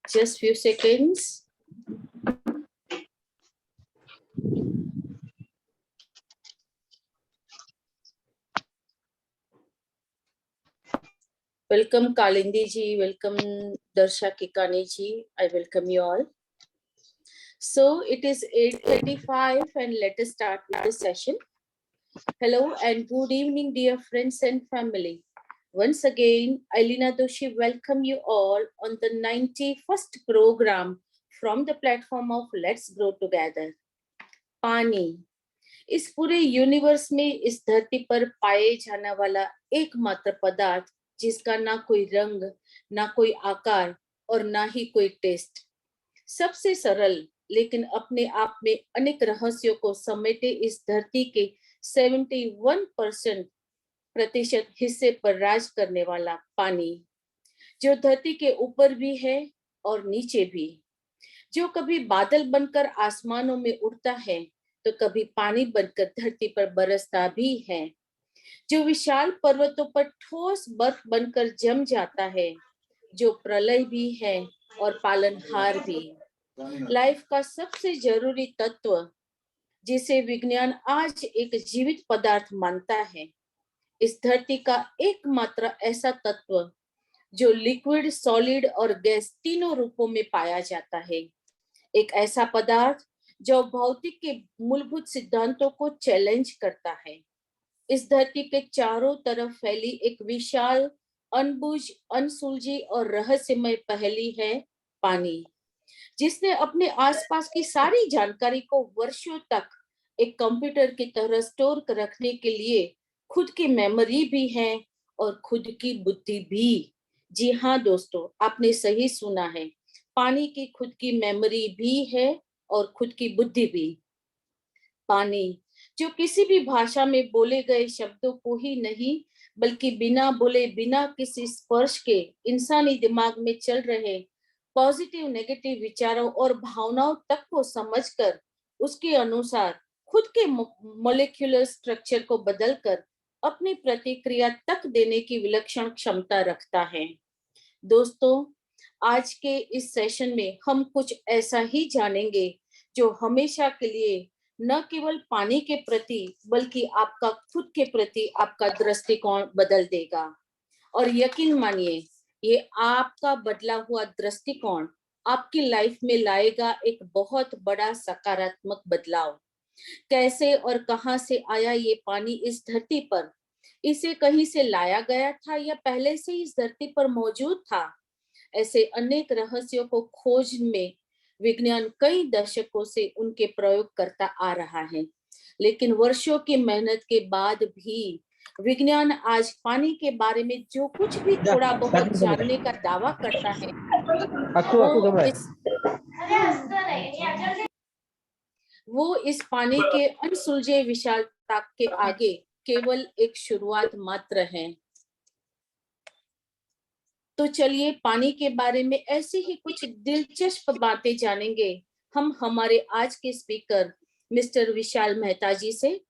Just few seconds. Welcome Kalindi ji, welcome Darsha Kikani ji. I welcome you all. So it is 8:35 and let us start with the session. Hello and good evening, dear friends and family. Once again, Ailina Doshi welcome you all on the 91st program from the platform of Let's Grow Together. पानी इस पूरे universe में इस धरती पर पाए जाने वाला एकमात्र पदार्थ जिसका ना कोई रंग, ना कोई आकार और ना ही कोई टेस्ट, सबसे सरल लेकिन अपने आप में अनेक रहस्यों को समेटे इस धरती के 71% हिस्से पर राज करने वाला पानी, जो धरती के ऊपर भी है और नीचे भी, जो कभी बादल बनकर आसमानों में उड़ता है तो कभी पानी बनकर धरती पर बरसता भी है, जो विशाल पर्वतों पर ठोस बर्फ बनकर जम जाता है, जो प्रलय भी है और पालनहार भी, लाइफ का सबसे जरूरी तत्व जिसे विज्ञान आज एक जीवित पदार्थ मानता है, इस धरती का एकमात्र ऐसा तत्व जो लिक्विड, सॉलिड और गैस तीनों रूपों में पाया जाता है, एक ऐसा पदार्थ जो भौतिक के मूलभूत सिद्धांतों को चैलेंज करता है। इस धरती के चारों तरफ फैली एक विशाल, अनबुझ, अनसुलझी और रहस्यमय पहेली है पानी, जिसने अपने आसपास की सारी जानकारी को वर्षों तक एक कंप्यूटर की तरह स्टोर रखने के लिए खुद की मेमोरी भी है और खुद की बुद्धि भी। जी हाँ दोस्तों, आपने सही सुना है, पानी की खुद की मेमोरी भी है और खुद की बुद्धि भी। पानी जो किसी भी भाषा में बोले गए शब्दों को ही नहीं बल्कि बिना बोले, बिना किसी स्पर्श के इंसानी दिमाग में चल रहे पॉजिटिव नेगेटिव विचारों और भावनाओं तक को समझकर उसके अनुसार खुद के मॉलिक्यूलर स्ट्रक्चर को बदलकर अपनी प्रतिक्रिया तक देने की विलक्षण क्षमता रखता है। दोस्तों, आज के इस सेशन में हम कुछ ऐसा ही जानेंगे जो हमेशा के लिए न केवल पानी के प्रति बल्कि आपका खुद के प्रति आपका दृष्टिकोण बदल देगा। और यकीन मानिए, ये आपका बदला हुआ दृष्टिकोण आपकी लाइफ में लाएगा एक बहुत बड़ा सकारात्मक बदलाव। कैसे और कहां से आया ये पानी इस धरती पर? इसे कहीं से लाया गया था या पहले से इस धरती पर मौजूद था? ऐसे अनेक रहस्यों को खोज में विज्ञान कई दशकों से उनके प्रयोग करता आ रहा है, लेकिन वर्षों की मेहनत के बाद भी विज्ञान आज पानी के बारे में जो कुछ भी थोड़ा बहुत जानने का दावा करता है वो इस पानी के अनसुलझे विशालता के आगे केवल एक शुरुआत मात्र है। तो चलिए पानी के बारे में ऐसी ही कुछ दिलचस्प बातें जानेंगे हम हमारे आज के स्पीकर मिस्टर विशाल मेहता जी से।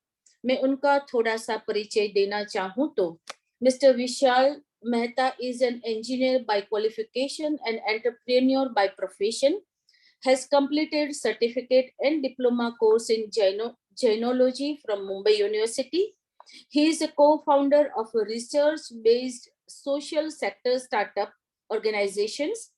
मैं उनका थोड़ा सा परिचय देना चाहूँ तो mister Vishal Mehta is an engineer by qualification and entrepreneur by profession, has completed certificate and diploma course in Jainology from Mumbai University. He is a co-founder of a research-based social sector startup organizations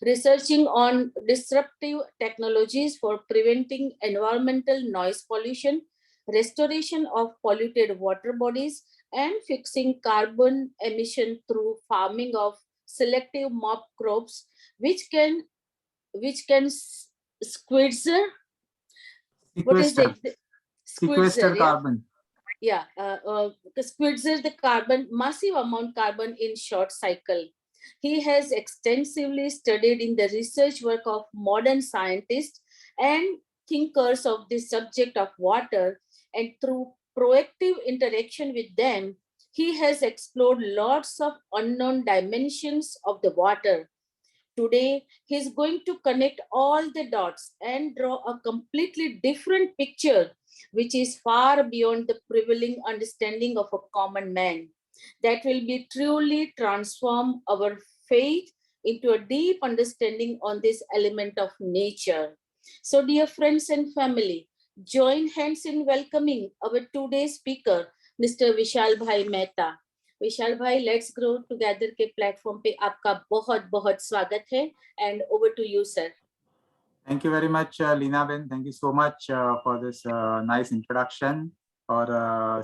researching on disruptive technologies for preventing environmental noise pollution, restoration of polluted water bodies, and fixing carbon emission through farming of selective mop crops, which can sequester carbon. squeezes the carbon, massive amount carbon in short cycle. He has extensively studied in the research work of modern scientists and thinkers of the subject of water, and through proactive interaction with them, he has explored lots of unknown dimensions of the water. Today, he's going to connect all the dots and draw a completely different picture, which is far beyond the prevailing understanding of a common man, that will be truly transform our faith into a deep understanding on this element of nature. So, dear friends and family, join hands in welcoming our today's speaker, Mr. Vishal Bhai Mehta. Vishal bhai, let's grow together के platform पे आपका बहुत बहुत स्वागत है, and over to you sir. Thank you very much, Leena Ben. Thank you so much for this nice introduction. और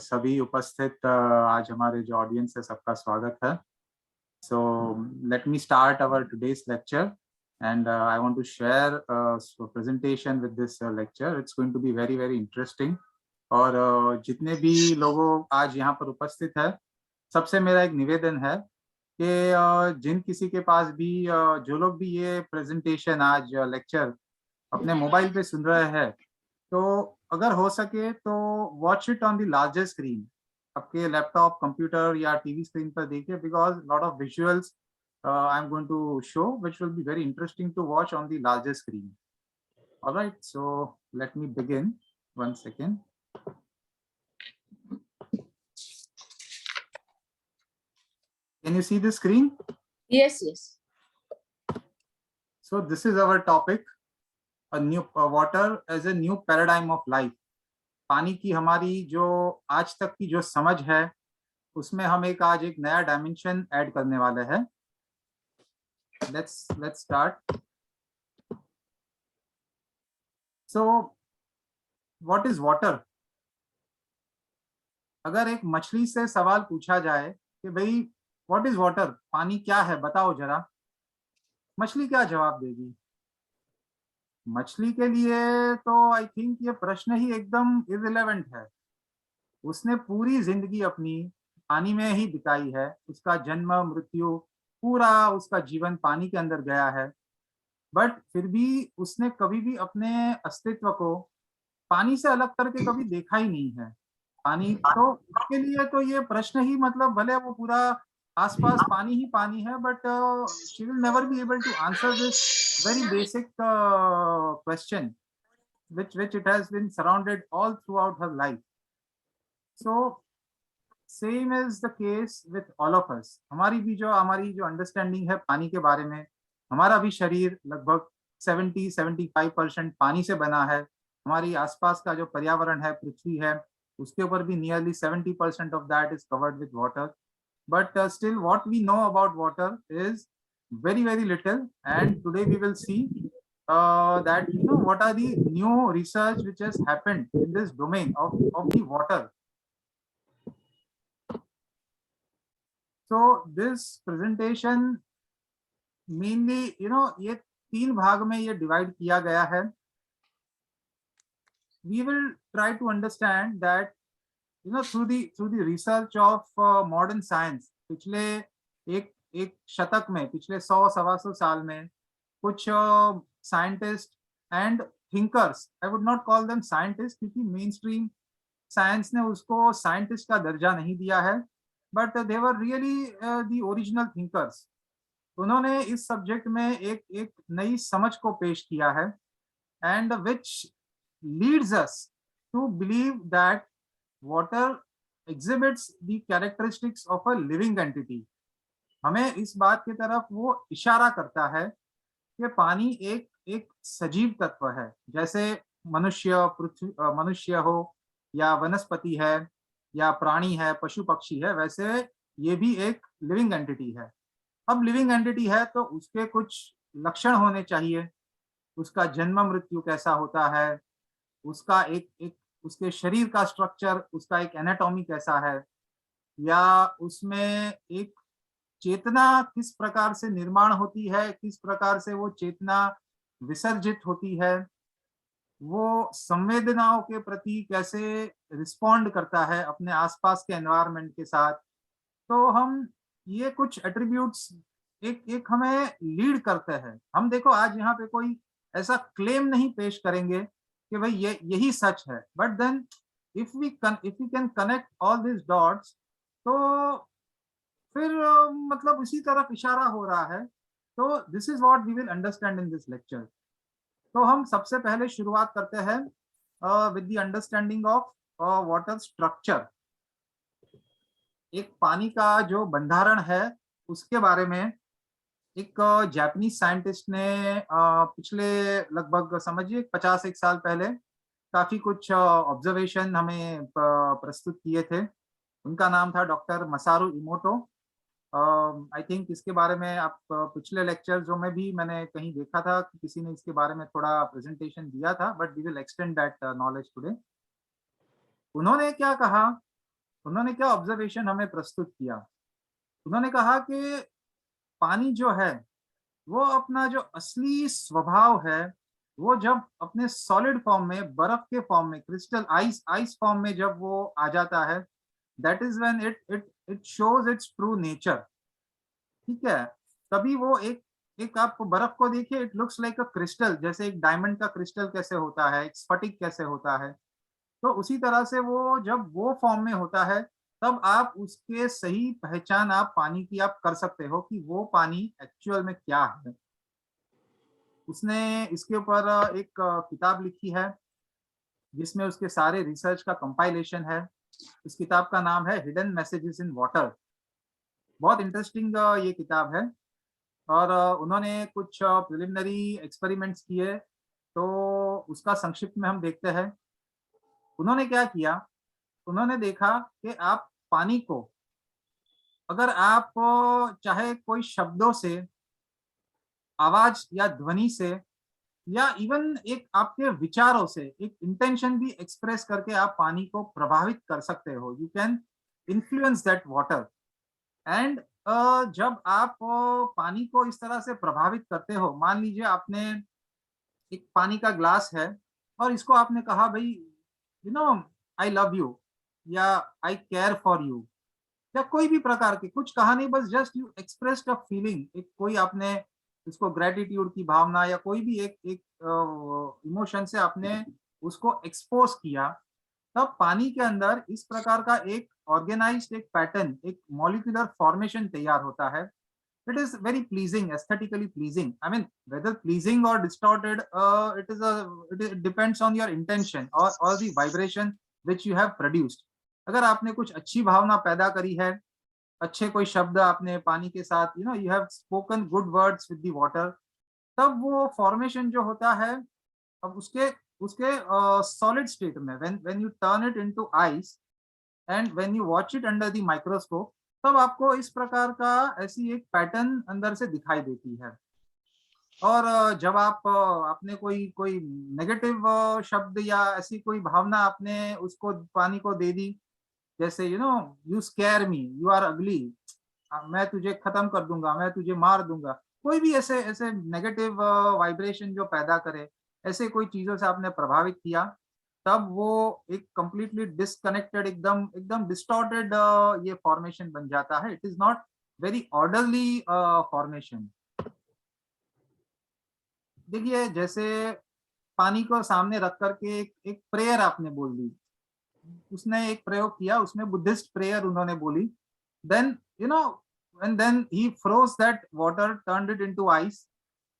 सभी उपस्थित आज हमारे जो ऑडियंस है सबका स्वागत है. So let me start our today's lecture, and I want to share a presentation with this lecture. It's going to be very very interesting. और जितने भी लोगों आज यहाँ पर उपस्थित है, सबसे मेरा एक निवेदन है कि जिन किसी के पास भी जो लोग भी ये प्रेजेंटेशन आज लेक्चर अपने मोबाइल पे सुन रहे हैं, तो अगर हो सके तो watch it on the larger screen. आपके लैपटॉप, कंप्यूटर या टीवी स्क्रीन पर देखिए, because lot of visuals I am going to show which will be very interesting to watch on the larger screen. Alright, so let me begin. One second. Can you see the screen? Yes, yes. So this is our topic, a new water as a new paradigm of life. पानी की हमारी जो आज तक की जो समझ है, उसमें हम एक आज एक नया डायमेंशन ऐड करने वाले हैं. Let's start. So what is water? अगर एक मछली से सवाल पूछा जाए कि भाई व्हाट इज वाटर, पानी क्या है, बताओ जरा, मछली क्या जवाब देगी? मछली के लिए तो आई थिंक ये प्रश्न ही एकदम इररिलेवेंट है. उसने पूरी जिंदगी अपनी पानी में ही बिताई है. उसका जन्म, मृत्यु, पूरा उसका जीवन पानी के अंदर गया है. बट फिर भी उसने कभी भी अपने अस्तित्व को पानी से अलग करके कभी देखा ही नहीं है. पानी तो उसके लिए तो ये प्रश्न ही, मतलब भले वो पूरा आसपास पानी ही पानी है, but she will never be able to answer this very basic question which it has been surrounded all throughout her life. So same is the case with all of us. हमारी जो अंडरस्टैंडिंग है पानी के बारे में, हमारा भी शरीर लगभग 70-75% पानी से बना है. हमारी आसपास का जो पर्यावरण है, पृथ्वी है, उसके ऊपर भी nearly 70% of that is covered with water. But still what we know about water is very very little, and today we will see that what are the new research which has happened in this domain of the water. So this presentation mainly ये 3 भाग में ये divide किया गया है. We will try to understand that through the research of modern science. पिछले एक शतक में, पिछले 100-125 साल में कुछ scientist and thinkers, I would not call them scientist क्योंकि मेन स्ट्रीम साइंस ने उसको साइंटिस्ट का दर्जा नहीं दिया है, but they were really the original thinkers. उन्होंने इस सब्जेक्ट में एक नई समझ को पेश किया है, and which leads us to believe that water exhibits the characteristics of a living entity. हमें इस बात की तरफ वो इशारा करता है कि पानी एक सजीव तत्व है. जैसे मनुष्य हो या वनस्पति है या प्राणी है, पशु पक्षी है, वैसे ये भी एक लिविंग एंटिटी है. अब लिविंग एंटिटी है तो उसके कुछ लक्षण होने चाहिए. उसका जन्म मृत्यु कैसा होता है, उसका एक उसके शरीर का स्ट्रक्चर, उसका एक एनाटॉमी कैसा है, या उसमें एक चेतना किस प्रकार से निर्माण होती है, किस प्रकार से वो चेतना विसर्जित होती है. वो संवेदनाओं के प्रति कैसे रिस्पॉन्ड करता है अपने आसपास के एनवायरनमेंट के साथ। तो हम ये कुछ एट्रीब्यूट्स एक एक हमें लीड करते हैं। हम देखो आज यहाँ पे कोई ऐसा क्लेम नहीं पेश करेंगे कि भाई ये यही सच है, but then if we can connect all this dots, तो फिर मतलब इसी तरफ इशारा हो रहा है। तो this is what we will understand in this lecture. तो हम सबसे पहले शुरुआत करते हैं with the understanding of water structure. एक पानी का जो बंधारण है उसके बारे में एक जापानीज साइंटिस्ट ने पिछले लगभग समझिए 50 साल पहले काफी कुछ ऑब्जर्वेशन हमें प्रस्तुत किए थे। उनका नाम था डॉक्टर मसारू इमोटो। आई थिंक इसके बारे में आप पिछले लेक्चर जो में भी मैंने कहीं देखा था कि किसी ने इसके बारे में थोड़ा प्रेजेंटेशन दिया था, but we will extend that knowledge today. उन्होंने क्या कहा, उन्होंने क्या ऑब्जर्वेशन हमें प्रस्तुत किया। उन्होंने कहा कि पानी जो है वो अपना जो असली स्वभाव है वो जब अपने सॉलिड फॉर्म में, बर्फ के फॉर्म में, क्रिस्टल आइस आइस फॉर्म में जब वो आ जाता है, that is when it shows it's true nature. ठीक है, तभी वो एक एक आप बर्फ को देखिए, it looks like a crystal, जैसे एक डायमंड का क्रिस्टल कैसे होता है, एक स्फटिक कैसे होता है। तो उसी तरह से वो जब वो फॉर्म में होता है तब आप उसके सही पहचान आप पानी की आप कर सकते हो कि वो पानी एक्चुअल में क्या है। उसने इसके ऊपर एक किताब लिखी है जिसमें उसके सारे रिसर्च का कंपाइलेशन है। इस किताब का नाम है हिडन मैसेजेस इन वाटर। बहुत इंटरेस्टिंग ये किताब है। और उन्होंने कुछ प्रिलिमिनरी एक्सपेरिमेंट्स किए, तो उसका संक्षिप्त में हम देखते हैं। उन्होंने क्या किया, उन्होंने देखा कि आप पानी को अगर आप चाहे कोई शब्दों से, आवाज या ध्वनि से, या इवन एक आपके विचारों से, एक इंटेंशन भी एक्सप्रेस करके आप पानी को प्रभावित कर सकते हो। You can influence that water. And जब आप पानी को इस तरह से प्रभावित करते हो, मान लीजिए आपने एक पानी का ग्लास है और इसको आपने कहा भाई you know I love you, या आई केयर फॉर यू, या कोई भी प्रकार की कुछ कहा नहीं, बस just you expressed a feeling, एक कोई आपने इसको ग्रेटिट्यूड की भावना या कोई भी एक एक इमोशन से आपने उसको एक्सपोज किया, तब पानी के अंदर इस प्रकार का एक ऑर्गेनाइज्ड एक पैटर्न, एक मॉलिक्यूलर फॉर्मेशन तैयार होता है। It is very pleasing, aesthetically pleasing. I mean whether pleasing और distorted, it depends on your intention और the vibration which you have produced. अगर आपने कुछ अच्छी भावना पैदा करी है, अच्छे कोई शब्द आपने पानी के साथ, you have spoken good words with the water, तब वो फॉर्मेशन जो होता है, अब उसके उसके सॉलिड स्टेट में when U turn it into ice and when you watch it under the microscope, तब आपको इस प्रकार का ऐसी एक पैटर्न अंदर से दिखाई देती है। और जब आप आपने कोई कोई नेगेटिव शब्द या ऐसी कोई भावना आपने उसको पानी को दे दी, जैसे you scare me, you are ugly, मैं तुझे खत्म कर दूंगा, मैं तुझे मार दूंगा, कोई भी ऐसे ऐसे नेगेटिव वाइब्रेशन जो पैदा करे, ऐसे कोई चीजों से आपने प्रभावित किया, तब वो एक कंप्लीटली डिस्कनेक्टेड, एकदम एकदम डिस्टॉर्टेड ये फॉर्मेशन बन जाता है। It is not very orderly formation. देखिए जैसे पानी को सामने रख करके एक प्रेयर आपने बोल दी, उसने एक प्रयोग किया, उसमें बुद्धिस्ट प्रेयर उन्होंने बोली, then and then he froze that water, turned it into ice।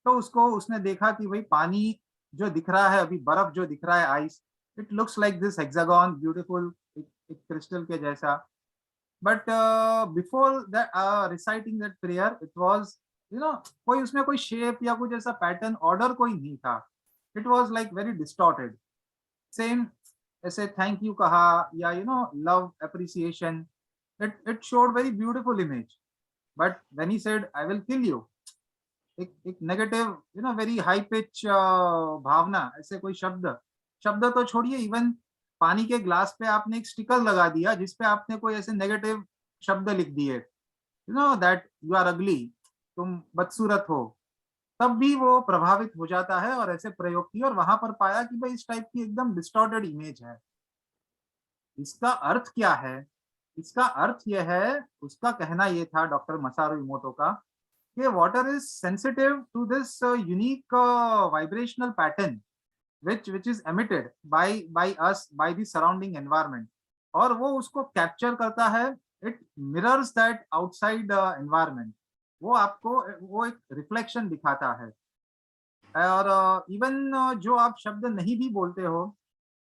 तो उसको उसने देखा कि भाई पानी जो दिख रहा है अभी, बर्फ जो दिख रहा है, ice, it looks like this hexagon, beautiful, एक क्रिस्टल के जैसा। But before that reciting that prayer, it was कोई उसमें कोई शेप या कुछ ऐसा पैटर्न, ऑर्डर कोई नहीं था। It was like very distorted. Same ऐसे थैंक यू कहा या love appreciation, it showed very beautiful image, but when he said I will kill you, एक नेगेटिव वेरी हाई पिच भावना, ऐसे कोई शब्द, शब्द तो छोड़िए, इवन पानी के ग्लास पे आपने एक स्टिकर लगा दिया जिसपे आपने कोई ऐसे नेगेटिव शब्द लिख दिए, दैट यू आर अगली, तुम बदसूरत हो, तब भी वो प्रभावित हो जाता है और ऐसे प्रयोग किए और वहां पर पाया कि भाई इस टाइप की एकदम डिस्टॉर्टेड इमेज है। इसका अर्थ क्या है? इसका अर्थ यह है, उसका कहना ये था डॉक्टर मसारू इमोटो का, कि water is sensitive to this unique vibrational pattern which is emitted by us by the surrounding environment, और वो उसको कैप्चर करता है। It mirrors that outside environment, वो आपको वो एक रिफ्लेक्शन दिखाता है। और इवन जो आप शब्द नहीं भी बोलते हो,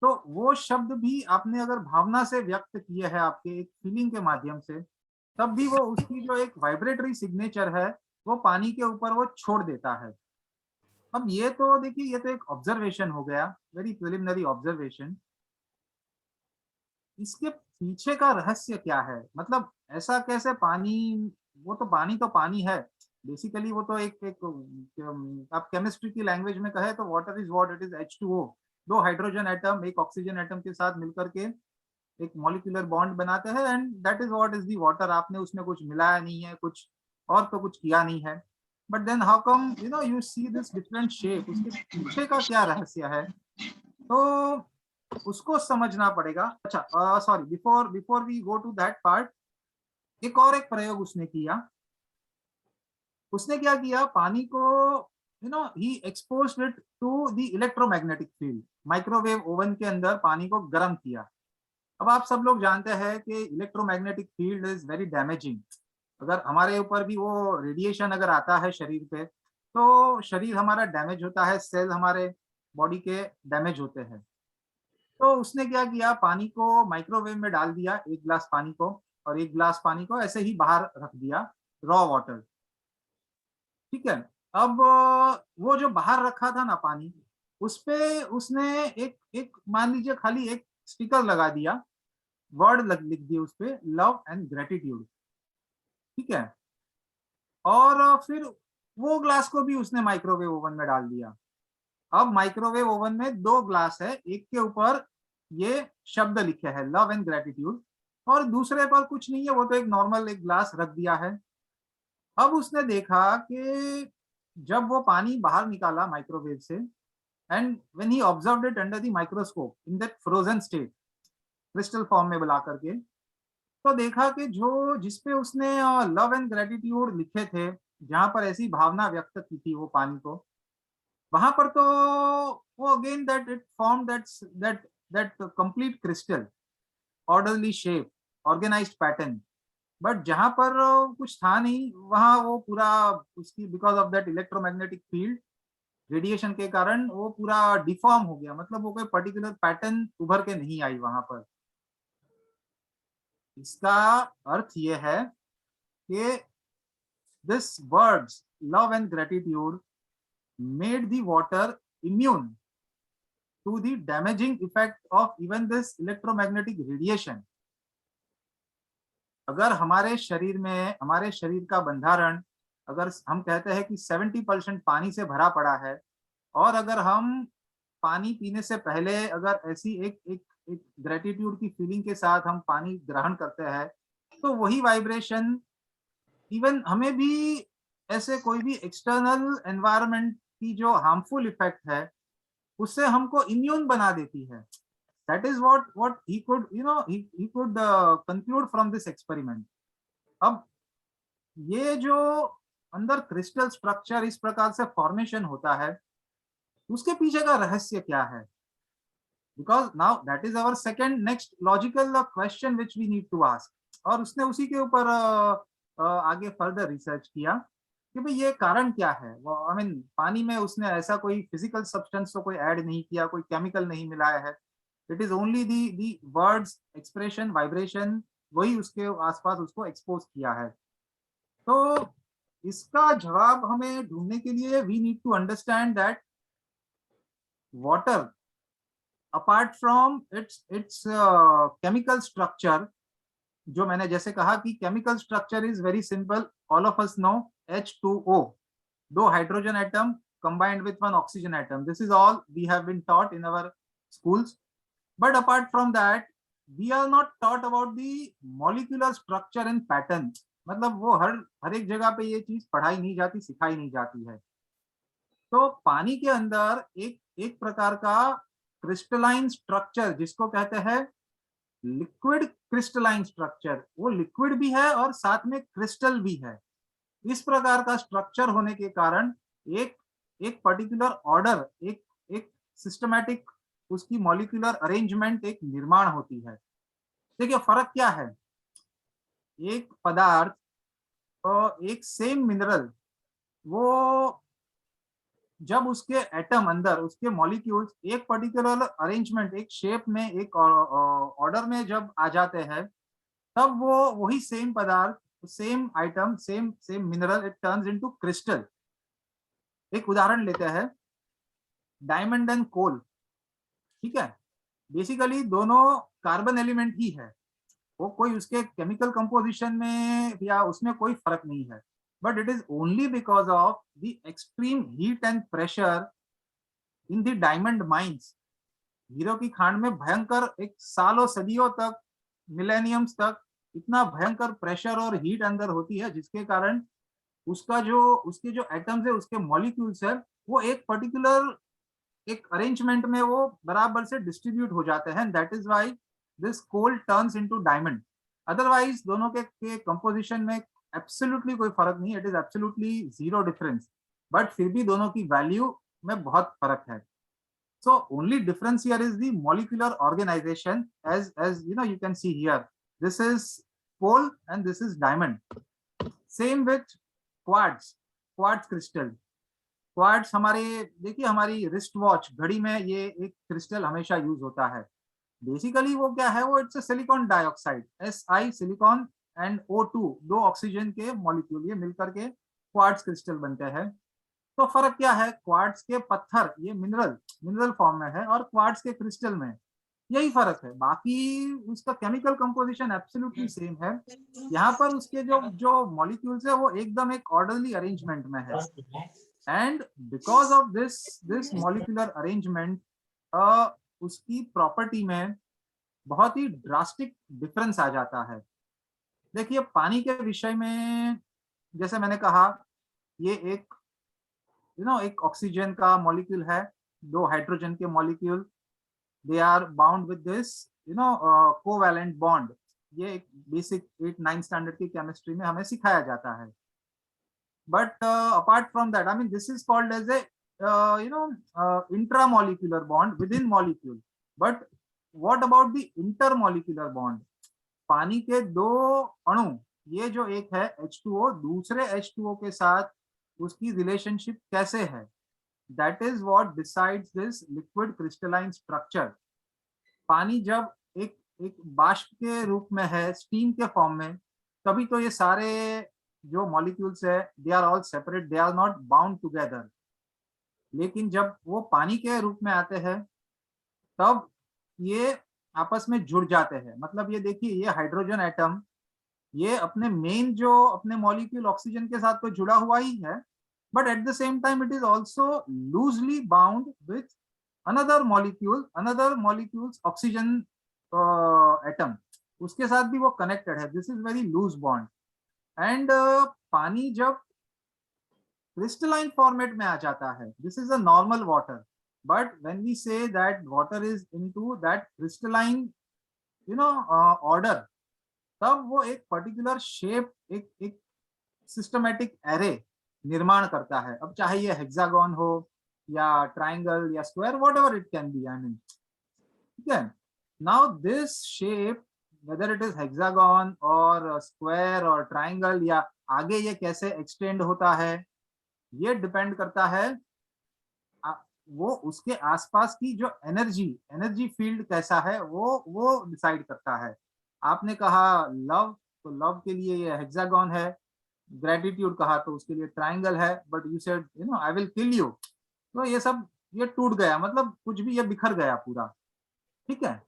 तो वो शब्द भी आपने अगर भावना से व्यक्त किए हैं आपके एक फीलिंग के माध्यम से, तब भी वो उसकी जो एक वाइब्रेटरी सिग्नेचर है वो पानी के ऊपर वो छोड़ देता है। अब ये तो देखिए, ये तो एक ऑब्जर्वेशन हो गया, वेरी प्रिलिमिनरी ऑब्जर्वेशन। इसके पीछे का रहस्य क्या है? मतलब ऐसा कैसे पानी, वो तो पानी है बेसिकली, वो तो आप केमिस्ट्री की लैंग्वेज में कहे तो water is what it is, H2O, दो हाइड्रोजन एटम एक ऑक्सीजन एटम के साथ मिलकर के एक मॉलिक्यूलर बॉन्ड बनाते हैं, and that is what is the water. आपने उसमें कुछ मिलाया नहीं है, कुछ और तो कुछ किया नहीं है। But then how come you see this different shape? उसके पीछे का क्या रहस्य है? तो उसको समझना पड़ेगा। अच्छा, sorry, before before we go to that part, एक प्रयोग उसने किया। उसने क्या किया, पानी को ही exposed it to the electromagnetic field. Microwave oven के अंदर पानी को गर्म किया। अब आप सब लोग जानते हैं कि electromagnetic field is very damaging. अगर हमारे ऊपर भी वो रेडिएशन अगर आता है शरीर पे, तो शरीर हमारा डैमेज होता है, सेल हमारे बॉडी के डैमेज होते हैं। तो उसने क्या किया, पानी को माइक्रोवेव में डाल दिया, एक गिलास पानी को, और एक गिलास पानी को ऐसे ही बाहर रख दिया, रॉ वाटर। ठीक है। अब वो जो बाहर रखा था ना पानी, उस पे उसने एक एक मान लीजिए खाली एक स्टिकर लगा दिया, लिख दिए उस पे, लव एंड ग्रेटिट्यूड। ठीक है। और फिर वो ग्लास को भी उसने माइक्रोवेव ओवन में डाल दिया। अब माइक्रोवेव ओवन में दो ग्लास है, एक के ऊपर ये शब्द लिखे हैं लव एंड ग्रेटिट्यूड, और दूसरे पर कुछ नहीं है, वो तो एक नॉर्मल एक ग्लास रख दिया है। अब उसने देखा कि जब वो पानी बाहर निकाला माइक्रोवेव से, and when he observed it under the microscope in that frozen state, crystal form में बुला करके, तो देखा कि जो जिसपे उसने लव एंड ग्रेटिट्यूड लिखे थे, जहां पर ऐसी भावना व्यक्त की थी वो पानी को, वहां पर तो वो again that it form that that complete crystal, orderly shape, organised pattern. But जहां पर कुछ था नहीं, वहां वो पूरा उसकी because of that electromagnetic field radiation के कारण वो पूरा डिफॉर्म हो गया, मतलब वो कोई पर्टिकुलर पैटर्न उभर के नहीं आई वहां पर। इसका अर्थ ये है कि this words love and gratitude made the water immune to the damaging effect of even this electromagnetic radiation। अगर हमारे शरीर का बंधारण, अगर हम कहते हैं कि 70% पानी से भरा पड़ा है, और अगर हम पानी पीने से पहले अगर ऐसी एक एक एक ग्रेटिट्यूड की फीलिंग के साथ हम पानी ग्रहण करते हैं, तो वही वाइब्रेशन इवन हमें भी ऐसे कोई भी एक्सटर्नल एनवायरनमेंट की जो हार्मफुल इफेक्ट है उससे हमको इम्यून बना देती है। That is what he could he could conclude from this experiment. अब ये जो अंदर क्रिस्टल स्ट्रक्चर इस प्रकार से फॉर्मेशन होता है, उसके पीछे का रहस्य क्या है? Because now that is our second next logical question which we need to ask. और उसने उसी के ऊपर आगे फर्दर रिसर्च किया कि भाई ये कारण क्या है। वो आई मीन पानी में उसने ऐसा कोई फिजिकल सब्सटेंस तो कोई ऐड नहीं किया, कोई केमिकल नहीं मिलाया है। It is only the words, expression, vibration, वही उसके आसपास उसको एक्सपोज किया है। तो इसका जवाब हमें ढूंढने के लिए we need to understand that water apart from its chemical structure, जो मैंने जैसे कहा कि chemical structure is very simple, all of us know, H2O, दो hydrogen atom combined with one oxygen atom. This is all we have been taught in our schools. But apart from that, we are not taught about the molecular structure and pattern. मतलब वो हर एक जगह पे ये चीज पढ़ाई नहीं जाती, सिखाई नहीं जाती है। तो पानी के अंदर एक एक प्रकार का क्रिस्टलाइन स्ट्रक्चर जिसको कहते हैं लिक्विड क्रिस्टलाइन स्ट्रक्चर, वो लिक्विड भी है और साथ में क्रिस्टल भी है। इस प्रकार का स्ट्रक्चर होने के कारण एक एक पर्टिकुलर ऑर्डर, एक एक सिस्टमैटिक उसकी मॉलिक्यूलर अरेंजमेंट, एक निर्माण होती है। देखिए फर्क क्या है, एक पदार्थ और एक सेम मिनरल, वो जब उसके एटम अंदर उसके मॉलिक्यूल्स एक पर्टिकुलर अरेंजमेंट, एक शेप में, एक ऑर्डर में जब आ जाते हैं, तब वो वही सेम पदार्थ, same item, same same mineral, it turns into crystal. एक उदाहरण लेते हैं, डायमंड एंड कोल, ठीक है, बेसिकली दोनों कार्बन एलिमेंट ही है, वो कोई उसके केमिकल कंपोजिशन में या उसमें कोई फर्क नहीं है, but it is only because of the extreme heat and pressure in the diamond mines. Hero की खान में भयंकर, एक सालों सदियों तक, मिलेनियम्स तक इतना भयंकर प्रेशर और हीट अंदर होती है, जिसके कारण उसका जो उसके जो एटम्स है, उसके मॉलिक्यूल्स है, वो एक पर्टिकुलर एक अरेंजमेंट में वो बराबर से डिस्ट्रीब्यूट हो जाते हैं। That is why this coal turns into diamond. Otherwise दोनों के कंपोजिशन में एब्सोल्युटली कोई फर्क नहीं, it is absolutely zero difference, but फिर भी दोनों की वैल्यू में बहुत फर्क है। So only difference here is the molecular organization, as you know, you can see here, this is coal and this is diamond. Same with quartz crystal। Quartz हमारे, देखिए हमारी रिस्ट वॉच घड़ी में ये एक क्रिस्टल हमेशा यूज होता है। बेसिकली वो क्या है, वो it's silicon dioxide, Si silicon and O2, दो ऑक्सीजन के मॉलिक्यूल, ये मिलकर के क्वार्ट्स क्रिस्टल बनते हैं। तो फर्क क्या है, क्वार्ट्स के पत्थर ये मिनरल फॉर्म में है और क्वार्ट्स के क्रिस्टल में, यही फर्क है, बाकी उसका केमिकल कंपोजिशन एब्सोल्युटली सेम है। यहाँ पर उसके जो जो मॉलिक्यूल्स है वो एकदम एक ऑर्डरली अरेंजमेंट में है, and because of this molecular arrangement उसकी प्रॉपर्टी में बहुत ही ड्रास्टिक डिफरेंस आ जाता है। देखिए पानी के विषय में जैसे मैंने कहा, ये एक एक ऑक्सीजन का मॉलिक्यूल है, दो हाइड्रोजन के molecule, they are bound with this covalent bond. ये एक बेसिक 8-9 स्टैंडर्ड की केमिस्ट्री में हमें सिखाया जाता है। But apart from that, I mean this is called as a intramolecular bond within molecule. But what about the intermolecular bond? पानी के दो अणु, ये जो एक है H2O, दूसरे H2O के साथ उसकी रिलेशनशिप कैसे है, that is what decides this liquid crystalline structure. पानी जब एक एक बाष्प के रूप में है, स्टीम के फॉर्म में, तभी तो ये सारे जो मॉलिक्यूल्स है they are all separate, they are not bound together. लेकिन जब वो पानी के रूप में आते हैं तब ये आपस में जुड़ जाते हैं। मतलब ये देखिए, ये हाइड्रोजन एटम, ये अपने मेन जो अपने मॉलिक्यूल ऑक्सीजन के साथ तो जुड़ा हुआ ही है, but at the same time it is also loosely bound with another molecules oxygen atom, उसके साथ भी वो connected है। this is very loose bond, and पानी जब crystalline format में आ जाता है, this is a normal water, but when we say that water is into that crystalline order, तब वो एक पर्टिकुलर शेप, एक सिस्टमैटिक एरे निर्माण करता है। अब चाहे ये हेक्सागन हो या ट्राइंगल या square, whatever it can be, I mean, ठीक है। Now this shape, whether it is hexagon और स्क्वायर और ट्राइंगल, या आगे ये कैसे एक्सटेंड होता है, ये डिपेंड करता है वो उसके आसपास की जो एनर्जी फील्ड कैसा है, वो डिसाइड करता है। आपने कहा लव, तो लव के लिए ये हेक्सागन है, ग्रेटिट्यूड कहा तो उसके लिए ट्राइंगल है, but you said I will kill you, तो ये सब ये टूट गया, मतलब कुछ भी ये बिखर गया पूरा, ठीक है।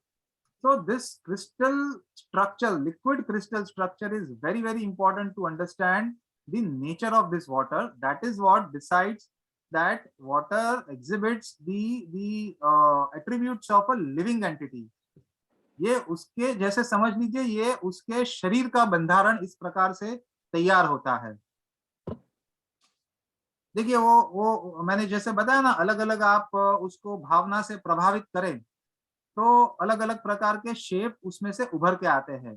So this crystal structure, liquid crystal structure is very, very important to understand the nature of this water. That is what decides that water exhibits the attributes of a living entity. ये उसके जैसे समझ लीजिए, ये उसके शरीर का बंधारण इस प्रकार से तैयार होता है। देखिए वो मैंने जैसे बताया ना, अलग अलग आप उसको भावना से प्रभावित करें तो अलग अलग प्रकार के शेप उसमें से उभर के आते हैं।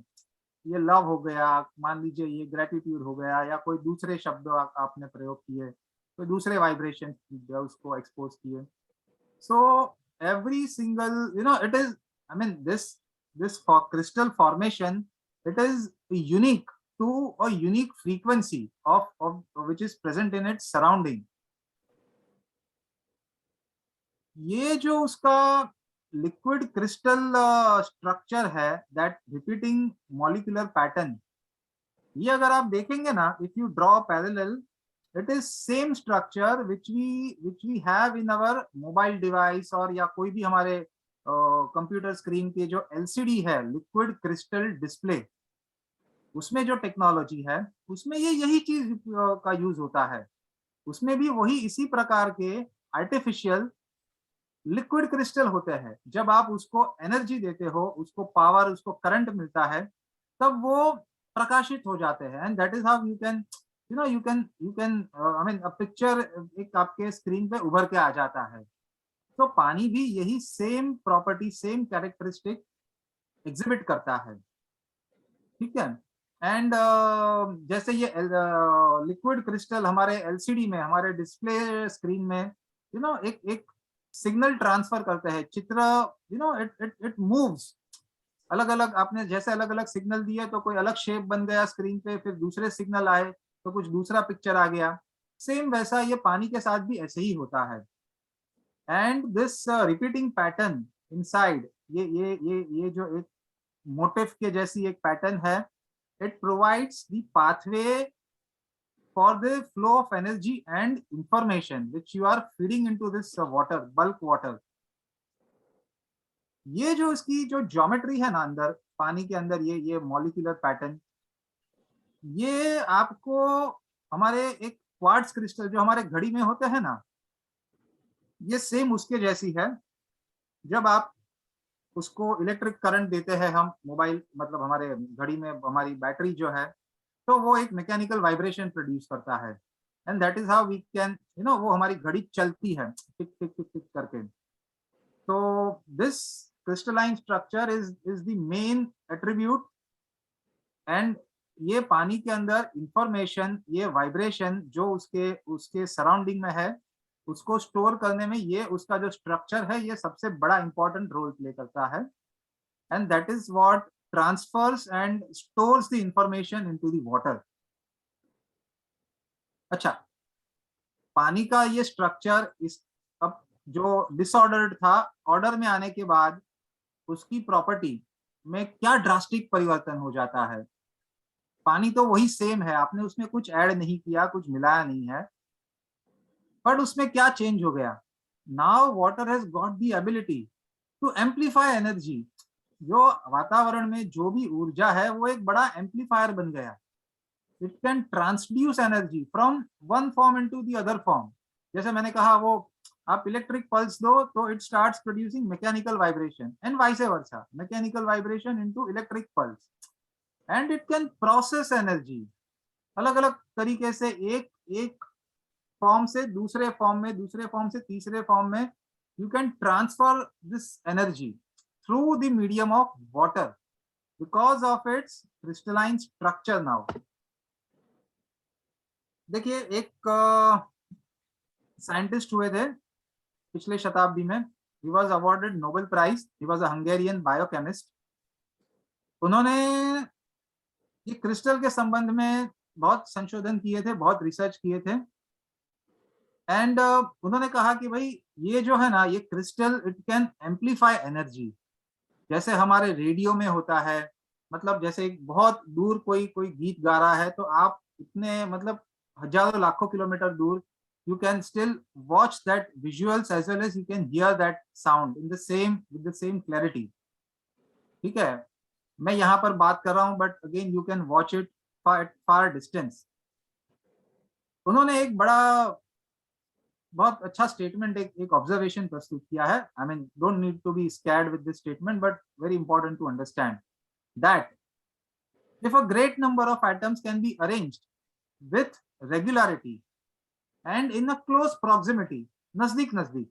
ये लव हो गया, मान लीजिए ये ग्रेटिट्यूड हो गया, या कोई दूसरे शब्द आपने प्रयोग किए, कोई दूसरे वाइब्रेशन उसको एक्सपोज किए। So every single it is, I mean this crystal formation, it is unique to a unique frequency of which is present in its surrounding. ये जो उसका लिक्विड क्रिस्टल स्ट्रक्चर है, दैट रिपीटिंग मॉलिक्यूलर पैटर्न, ये अगर आप देखेंगे ना, if you draw parallel, it is same structure which we have in our mobile device, और या कोई भी हमारे कंप्यूटर स्क्रीन के जो एलसीडी है, लिक्विड क्रिस्टल डिस्प्ले, उसमें जो टेक्नोलॉजी है उसमें ये यही चीज का यूज होता है। उसमें भी वही इसी प्रकार के आर्टिफिशियल लिक्विड क्रिस्टल होते हैं। जब आप उसको एनर्जी देते हो, उसको पावर, उसको करंट मिलता है, तब वो प्रकाशित हो जाते हैं। And that is how you can I mean a picture एक आपके स्क्रीन पे उभर के आ जाता है। तो पानी भी यही same property, same characteristic exhibit करता है, ठीक है। एंड जैसे ये लिक्विड क्रिस्टल हमारे एलसीडी में, हमारे डिस्प्ले स्क्रीन में एक एक सिग्नल ट्रांसफर करते हैं, चित्र, इट इट इट मूव्स अलग अलग। आपने जैसे अलग अलग सिग्नल दिए तो कोई अलग शेप बन गया स्क्रीन पे, फिर दूसरे सिग्नल आए तो कुछ दूसरा पिक्चर आ गया। सेम वैसा ये पानी के साथ भी ऐसे ही होता है। And this repeating pattern inside, ये जो एक मोटिव के जैसी एक पैटर्न है, it provides the pathway for the flow of energy and information which you are feeding into this water, bulk water. ये जो इसकी जो ज्योमेट्री है ना अंदर, पानी के अंदर, ये मॉलिक्यूलर पैटर्न, ये आपको हमारे एक क्वार्ट्ज क्रिस्टल जो हमारे घड़ी में होते हैं ना, ये सेम उसके जैसी है। जब आप उसको इलेक्ट्रिक करंट देते हैं, हम मोबाइल मतलब हमारे घड़ी में हमारी बैटरी जो है, तो वो एक मैकेनिकल वाइब्रेशन प्रोड्यूस करता है। And that is how we can वो हमारी घड़ी चलती है टिक टिक टिक टिक करके। तो this crystalline structure is the main attribute. And ये पानी के अंदर इंफॉर्मेशन, ये वाइब्रेशन जो उसके उसके सराउंडिंग में है, उसको स्टोर करने में ये उसका जो स्ट्रक्चर है, ये सबसे बड़ा इंपॉर्टेंट रोल प्ले करता है। And that is what transfers and stores the information into the water. अच्छा, पानी का ये स्ट्रक्चर इस अब जो डिसऑर्डर्ड था, ऑर्डर में आने के बाद उसकी प्रॉपर्टी में क्या ड्रास्टिक परिवर्तन हो जाता है। पानी तो वही सेम है, आपने उसमें कुछ ऐड नहीं किया, कुछ मिलाया नहीं है, पर उसमें क्या चेंज हो गया। Now water has got the ability to amplify energy. जो वातावरण में जो भी ऊर्जा है वो एक बड़ा एम्पलीफायर बन गया। It can transduce energy from one form into the other form. जैसे मैंने कहा, वो आप इलेक्ट्रिक पल्स दो तो it starts producing mechanical vibration, and vice versa, mechanical vibration into electric pulse. And it can process energy अलग अलग तरीके से, एक एक फॉर्म से दूसरे फॉर्म में, दूसरे फॉर्म से तीसरे फॉर्म में। You can transfer this energy through the medium of water because of its crystalline structure. now देखिए, एक साइंटिस्ट हुए थे पिछले शताब्दी में, he was awarded Nobel Prize, he was a Hungarian biochemist. उन्होंने ये क्रिस्टल के संबंध में बहुत संशोधन किए थे, बहुत रिसर्च किए थे। एंड उन्होंने कहा कि भाई ये जो है ना, ये crystal it can amplify energy. जैसे हमारे रेडियो में होता है, मतलब जैसे एक बहुत दूर कोई कोई गीत गा रहा है, तो आप इतने मतलब हजारों लाखों किलोमीटर दूर, you can still watch that visuals as well as you can hear that sound in the same with the same clarity. ठीक है, मैं यहाँ पर बात कर रहा हूँ, but again you can watch it far distance. उन्होंने एक बड़ा बहुत अच्छा स्टेटमेंट, एक ऑब्जर्वेशन प्रस्तुत किया है। I mean don't need to be scared with this statement, but very important to understand that if a great number of atoms can be arranged with regularity, and in a close proximity, नजदीक नजदीक,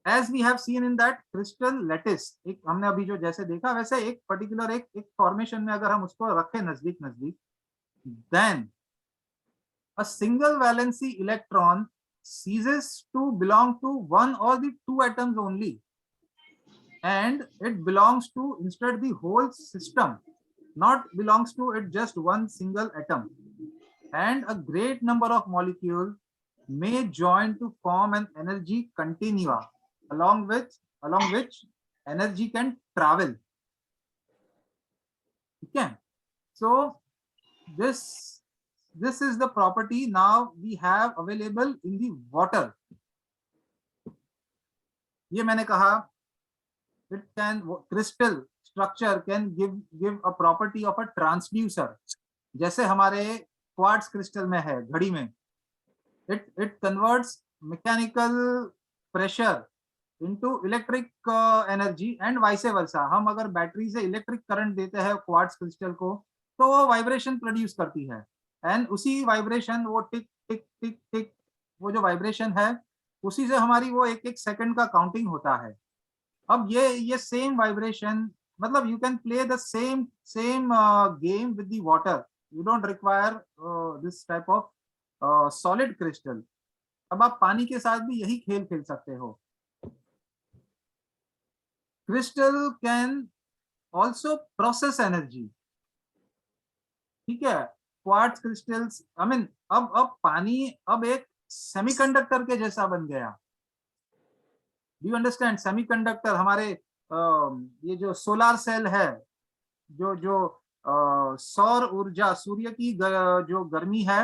as we have seen in that crystal lattice, एक हमने अभी जो जैसे देखा वैसे एक पर्टिकुलर एक फॉर्मेशन में अगर हम उसको रखें नजदीक नजदीक, then a single valency electron ceases to belong to one or the two atoms only, and it belongs to instead the whole system, not belongs to it just one single atom, and a great number of molecules may join to form an energy continua along which energy can travel. Okay, so this is the property now we have available in the water. ये मैंने कहा, it can crystal structure can give a property of a transducer, जैसे हमारे quartz crystal में है, घड़ी में, it converts mechanical pressure into electric energy and vice versa. हम अगर बैटरी से इलेक्ट्रिक करंट देते हैं क्वार्ट्ज क्रिस्टल को तो वो वाइब्रेशन प्रोड्यूस करती है, एंड उसी वाइब्रेशन वो टिक टिक टिक टिक, वो जो वाइब्रेशन है उसी से हमारी वो एक एक सेकंड का काउंटिंग होता है. अब ये सेम वाइब्रेशन, मतलब you can play the same game with the water, you don't require this type of solid crystal. अब आप पानी के साथ भी यही खेल खेल सकते हो. Crystal can also process energy. ठीक है, क्वार्ट्ज क्रिस्टल्स, आई मीन अब पानी अब एक सेमीकंडक्टर के जैसा बन गया. Do you understand? सेमीकंडक्टर हमारे ये जो सोलार सेल है, जो सौर ऊर्जा, सूर्य की जो गर्मी है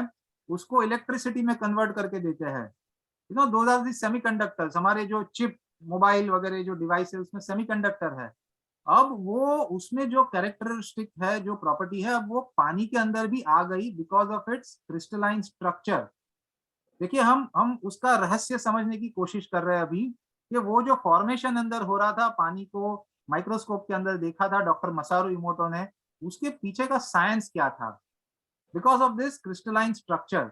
उसको इलेक्ट्रिसिटी में कन्वर्ट करके देते हैं. You know those are the semiconductors. हमारे जो चिप, मोबाइल वगैरह जो डिवाइस है उसमें सेमीकंडक्टर है. अब वो उसमें जो कैरेक्टरिस्टिक है, जो प्रॉपर्टी है, अब वो पानी के अंदर भी आ गई because of its crystalline structure. देखिए हम उसका रहस्य समझने की कोशिश कर रहे हैं अभी, कि वो जो फॉर्मेशन अंदर हो रहा था, पानी को माइक्रोस्कोप के अंदर देखा था डॉक्टर मसारू इमोटो ने, उसके पीछे का साइंस क्या था. Because of this crystalline structure,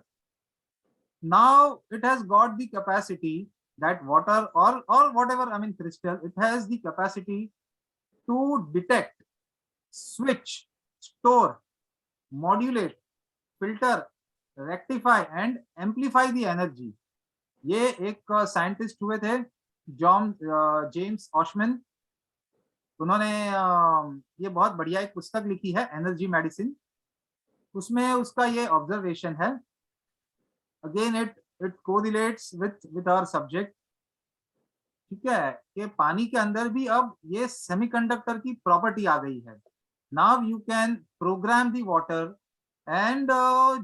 now it has got the capacity that water or whatever, I mean crystal, it has the capacity to detect, switch, store, modulate, filter, rectify and amplify the energy. ये एक scientist हुए थे, James ऑशमैन. उन्होंने ये बहुत बढ़िया एक पुस्तक लिखी है, एनर्जी मेडिसिन. उसमें उसका ये ऑब्जर्वेशन है. Again it correlates with our subject. ठीक है, कि पानी के अंदर भी अब ये सेमीकंडक्टर की प्रॉपर्टी आ गई है. Now you can program the water, and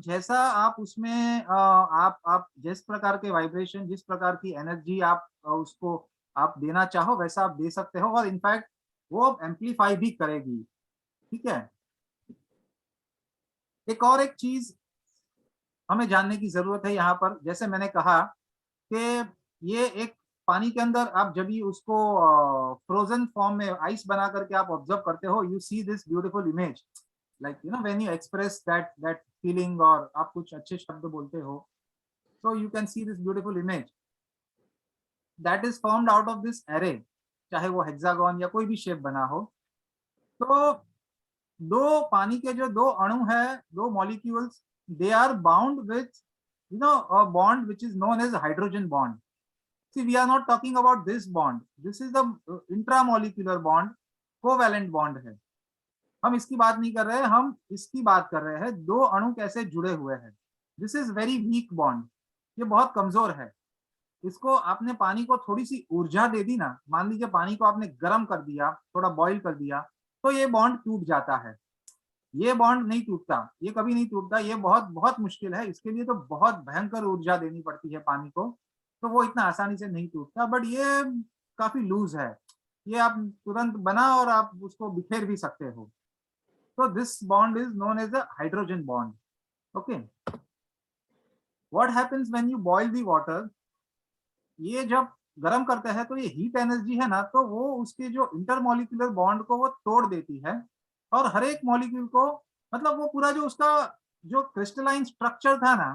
जैसा आप उसमें आप जिस प्रकार के वाइब्रेशन, जिस प्रकार की एनर्जी आप उसको आप देना चाहो वैसा आप दे सकते हो, और इनफैक्ट वो अब एम्पलीफाई भी करेगी. ठीक है, एक चीज हमें जानने की जरूरत है यहाँ पर. जैसे मैंने कहा कि ये एक पानी के अंदर आप जब भी उसको फ्रोजन फॉर्म में आइस बना करके आप ऑब्जर्व करते हो, you see this beautiful image, like you know when you express that feeling, और आप कुछ अच्छे शब्द बोलते हो, so you can see this beautiful image that is formed out of this array, चाहे वो हेक्सागन या कोई भी शेप बना हो. तो दो पानी के जो दो अणु है, दो molecules, they are bound with a bond which is known as hydrogen bond. See, we are not talking about this bond, this is the intramolecular bond, covalent bond है. हम इसकी बात नहीं कर रहे हैं, हम इसकी बात कर रहे हैं दो अणु कैसे जुड़े हुए हैं. This is very weak bond, ये बहुत कमजोर है. इसको आपने पानी को थोड़ी सी ऊर्जा दे दी ना, मान लीजिए पानी को आपने गर्म कर दिया, थोड़ा बॉईल कर दिया, तो ये बॉन्ड टूट जाता है. ये बॉन्ड नहीं टूटता, ये कभी नहीं टूटता, ये बहुत बहुत मुश्किल है. इसके लिए तो बहुत भयंकर ऊर्जा देनी पड़ती है पानी को, तो वो इतना आसानी से नहीं टूटता. बट ये काफी लूज है, ये आप तुरंत बना और आप उसको बिखेर भी सकते हो. So this bond is known as the hydrogen bond. Okay. What happens when you boil the water? ये जब गर्म करते हैं तो ये हीट एनर्जी है ना, तो वो उसके जो इंटरमॉलिक्यूलर बॉन्ड को वो तोड़ देती है, और हर एक मॉलिक्यूल को, मतलब वो पूरा जो उसका जो क्रिस्टलाइन स्ट्रक्चर था ना,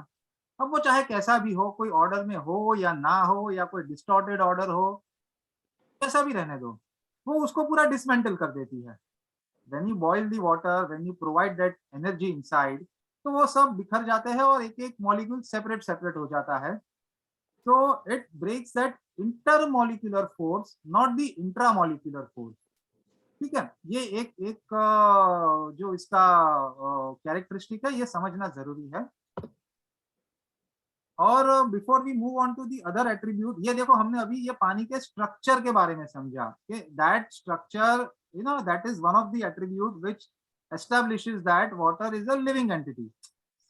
अब वो चाहे कैसा भी हो, कोई ऑर्डर में हो या ना हो, या कोई डिस्टॉर्टेड ऑर्डर हो, कैसा भी रहने दो, वो उसको पूरा डिसमेंटल कर देती है। When you boil the water, when you provide that energy inside, तो वो सब बिखर जाते हैं और एक एक मॉलिक्यूल सेपरेट सेपरेट हो जाता है। तो it breaks that intermolecular force, not the intramolecular force. ठीक है, ये एक एक जो इसका कैरेक्टरिस्टिक है, ये समझना जरूरी है। और before we move on to the other attribute, ये देखो हमने अभी ये पानी के स्ट्रक्चर के बारे में समझा कि that structure, you know, that is one of the attribute which establishes that water is a living entity.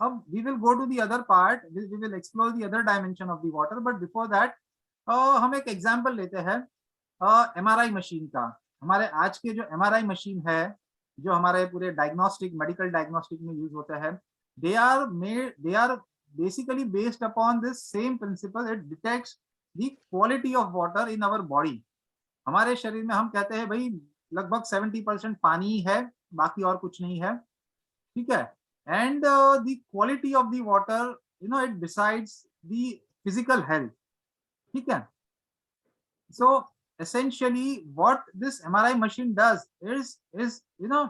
अब we will go to the other part, we will explore the other dimension of the water, but before that हम एक example लेते हैं MRI machine का। हमारे आज के जो एमआरआई मशीन है, जो हमारे पूरे डायग्नोस्टिक, मेडिकल डायग्नोस्टिक में यूज होते हैं, they are basically based upon this same principle. It detects the quality of water in our body. हमारे शरीर में हम कहते हैं भाई लगभग 70% पानी है, बाकी और कुछ नहीं है। ठीक है, and the quality of the water, you no, it decides the physical health. ठीक है, so essentially what this MRI machine does is you know,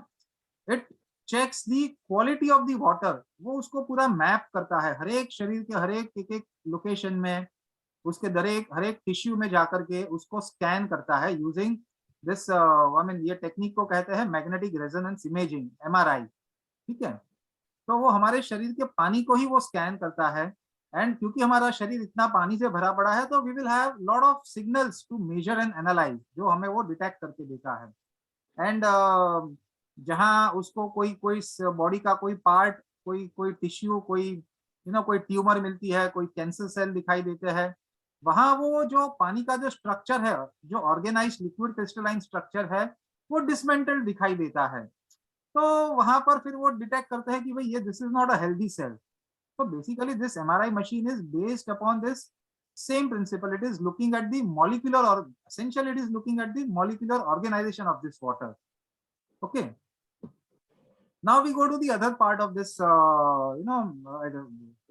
it checks the quality of the water. वो उसको पूरा मैप करता है, हर एक शरीर के हर एक एक लोकेशन में, उसके हर एक टिश्यू में जाकर के उसको स्कैन करता है यूजिंग दिस, आई मीन ये टेक्निक को कहते हैं मैग्नेटिक रेजोनेंस इमेजिंग, एमआरआई। ठीक है, तो वो हमारे शरीर के पानी को ही वो स्कैन करता है। एंड क्योंकि हमारा शरीर इतना पानी से भरा पड़ा है, तो we will have lot of signals to measure and analyse, जो हमें वो डिटेक्ट करके देता है। एंड जहाँ उसको कोई कोई बॉडी का कोई पार्ट, कोई कोई टिश्यू, कोई यू नो कोई ट्यूमर मिलती है, कोई कैंसर सेल दिखाई देते हैं, वहां वो जो पानी का जो स्ट्रक्चर है, जो ऑर्गेनाइज्ड लिक्विड क्रिस्टलाइन स्ट्रक्चर है, वो डिसमेंटल दिखाई देता है। तो वहां पर फिर वो डिटेक्ट करते हैं कि भाई ये this is not a healthy cell. So basically this MRI machine is based upon this same principle. It is looking at the molecular, or essentially it is looking at the molecular organization of this water. Okay. Now we go to the other part of this,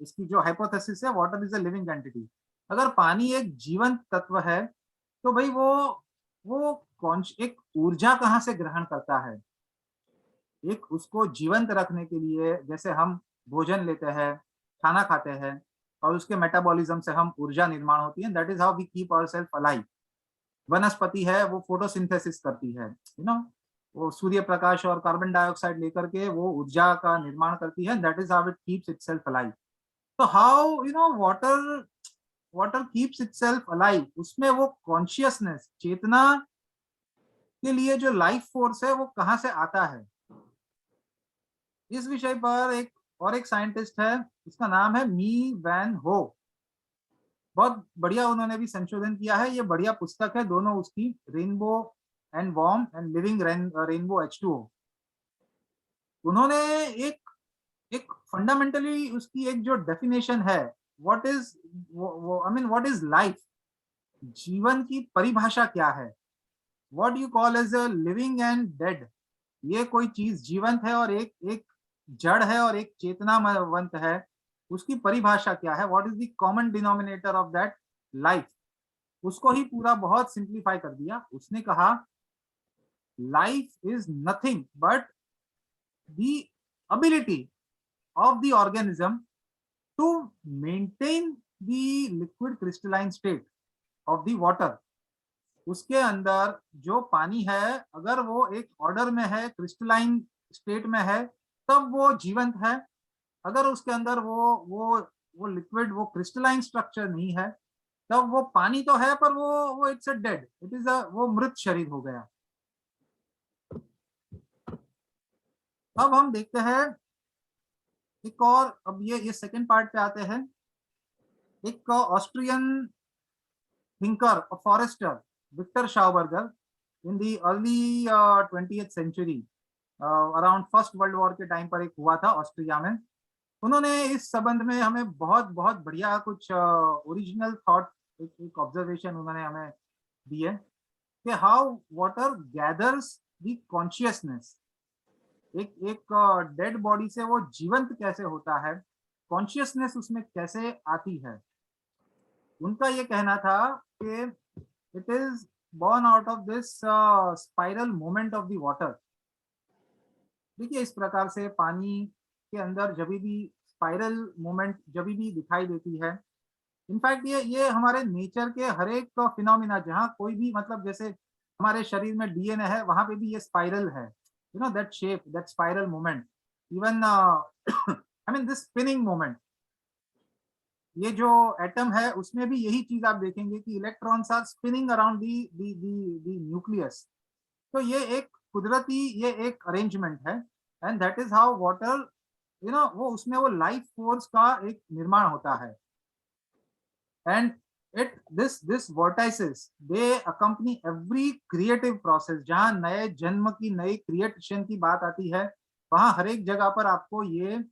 इसकी जो hypothesis है, water is a living entity. अगर पानी एक जीवंत तत्व है, तो भाई वो एक ऊर्जा कहाँ से ग्रहण करता है? एक उसको जीवंत रखने के लिए, जैसे हम भोजन लेते हैं, खाना खाते हैं, और उसके मेटाबॉलिज्म से हम ऊर्जा निर्माण होती है, that is how we keep ourself alive. वनस्पति है, वो फोटोसिंथेसिस करती है, यू नो, वो सूर्य प्रकाश और कार्बन डाइऑक्साइड लेकर के वो ऊर्जा का निर्माण करती है, that is how it keeps itself alive. तो how, you know, water keeps itself alive, उसमें वो कॉन्शियसनेस, चेतना के लिए जो लाइफ फोर्स है, वो कहाँ से आता है? इस विषय पर एक साइंटिस्ट है, इसका नाम है मी वैन हो। बहुत बढ़िया उन्होंने भी संशोधन किया है, ये बढ़िया पुस्तक है, दोनों उसकी, rainbow and warm and living rainbow H2O। उन्होंने एक फंडामेंटली उसकी एक जो डेफिनेशन है, what is, I mean what is life, जीवन की परिभाषा क्या है, what you call as a living and dead. ये कोई चीज जीवंत है और एक जड़ है और एक चेतनावंत है, उसकी परिभाषा क्या है, what is the common denominator of that life, उसको ही पूरा बहुत सिंप्लीफाई कर दिया। उसने कहा life is nothing but the ability of the organism to maintain the liquid crystalline state of the water. उसके अंदर जो पानी है, अगर वो एक ऑर्डर में है, क्रिस्टलाइन स्टेट में है, तब वो जीवंत है। अगर उसके अंदर वो लिक्विड, वो क्रिस्टलाइन स्ट्रक्चर नहीं है, तब वो पानी तो है, पर वो it's a dead, it is a, वो मृत शरीर हो गया। अब हम देखते हैं एक और, अब ये सेकंड पार्ट पे आते हैं। एक ऑस्ट्रियन थिंकर और forester Viktor Schauberger, in the early 20th century, around first world war के टाइम पर एक हुआ था ऑस्ट्रिया में। उन्होंने इस संबंध में हमें बहुत बहुत बढ़िया कुछ ओरिजिनल थॉट, एक ऑब्जर्वेशन उन्होंने हमें दी है कि how water gathers the consciousness. एक डेड बॉडी से वो जीवंत कैसे होता है, कॉन्शियसनेस उसमें कैसे आती है। उनका ये कहना था कि it is born out of this spiral movement of the water। देखिए इस प्रकार से पानी के अंदर जब भी स्पाइरल मूवमेंट जब भी दिखाई देती है, इनफैक्ट ये हमारे नेचर के हर एक फिनोमिना, जहाँ कोई भी मतलब जैसे हमारे शरीर में डीएनए है, वहां पे भी ये स्पाइरल है, you know that shape, that spiral movement, even I mean this spinning movement. ये जो एटम है उसमें भी यही चीज आप देखेंगे कि electrons are spinning around the nucleus. तो ये एक कुदरती ये एक अरेंजमेंट है, and that is how water, you know, वो उसमें वो लाइफ फोर्स का एक निर्माण होता है। And it this vertices they accompany every creative process. जहां नए जन्म की, नई क्रिएशन की बात आती है, वहां हर एक जगह पर आपको ये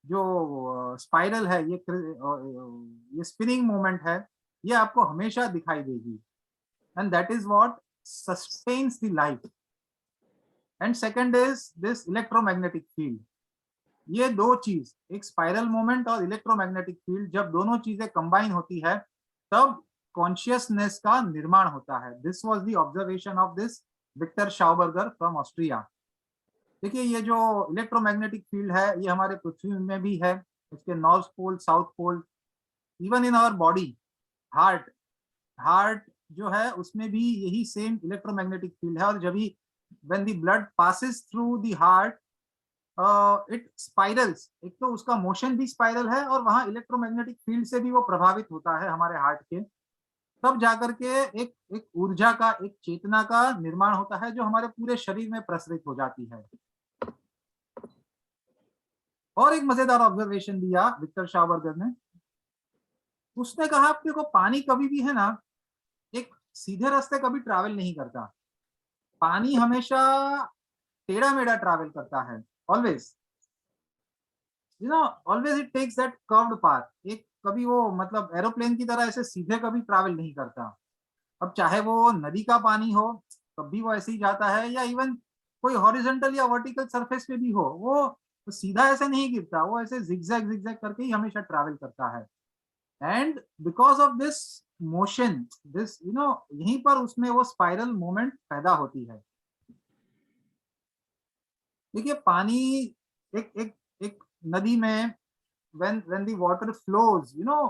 जो स्पाइरल है, ये स्पिनिंग मूवमेंट है, ये आपको हमेशा दिखाई देगी, and that is what sustains the life. And second is this electromagnetic field. ये दो चीज, एक स्पाइरल मोमेंट और इलेक्ट्रोमैग्नेटिक फील्ड, जब दोनों चीजें कंबाइन होती है तब कॉन्शियसनेस का निर्माण होता है। This was the observation of this Viktor Schauberger from Austria. देखिए ये जो इलेक्ट्रोमैग्नेटिक फील्ड है ये हमारे पृथ्वी में भी है, इसके north pole, south pole, even in our body, heart, heart जो है उसमें भी यही सेम इलेक्ट्रोमैग्नेटिक फील्ड है। और जब भी when the blood passes through the heart it spirals, एक तो उसका मोशन भी स्पाइरल है और वहां इलेक्ट्रोमैग्नेटिक फील्ड से भी वो प्रभावित होता है हमारे हार्ट के, तब जाकर के एक ऊर्जा का, एक चेतना का निर्माण होता है जो हमारे पूरे शरीर में प्रसरित हो जाती है। और एक मजेदार ऑब्जर्वेशन दिया विक्टर शावरगर ने, उसने कहा कि देखो पानी कभी भी है ना एक सीधे रास्ते कभी ट्रैवल नहीं करता, पानी हमेशा टेढ़ा मेढ़ा ट्रैवल करता है, always, you know, always it takes that curved path. एक कभी वो मतलब एरोप्लेन की तरह ऐसे सीधे कभी ट्रैवल नहीं करता। अब चाहे वो नदी का पानी हो तब भी वो ऐसे ही जाता है, या इवन कोई हॉरिजॉन्टल या वर्टिकल सरफेस पे भी हो, वो सीधा ऐसे नहीं गिरता, वो ऐसे जिगजैग जिगजैग करके ही हमेशा ट्रैवल करता है। And because of this motion, this you know, यहीं पर उसमें वो स्पाइरल मूवमेंट पैदा होती है। देखिए पानी एक नदी में when the water flows, you know,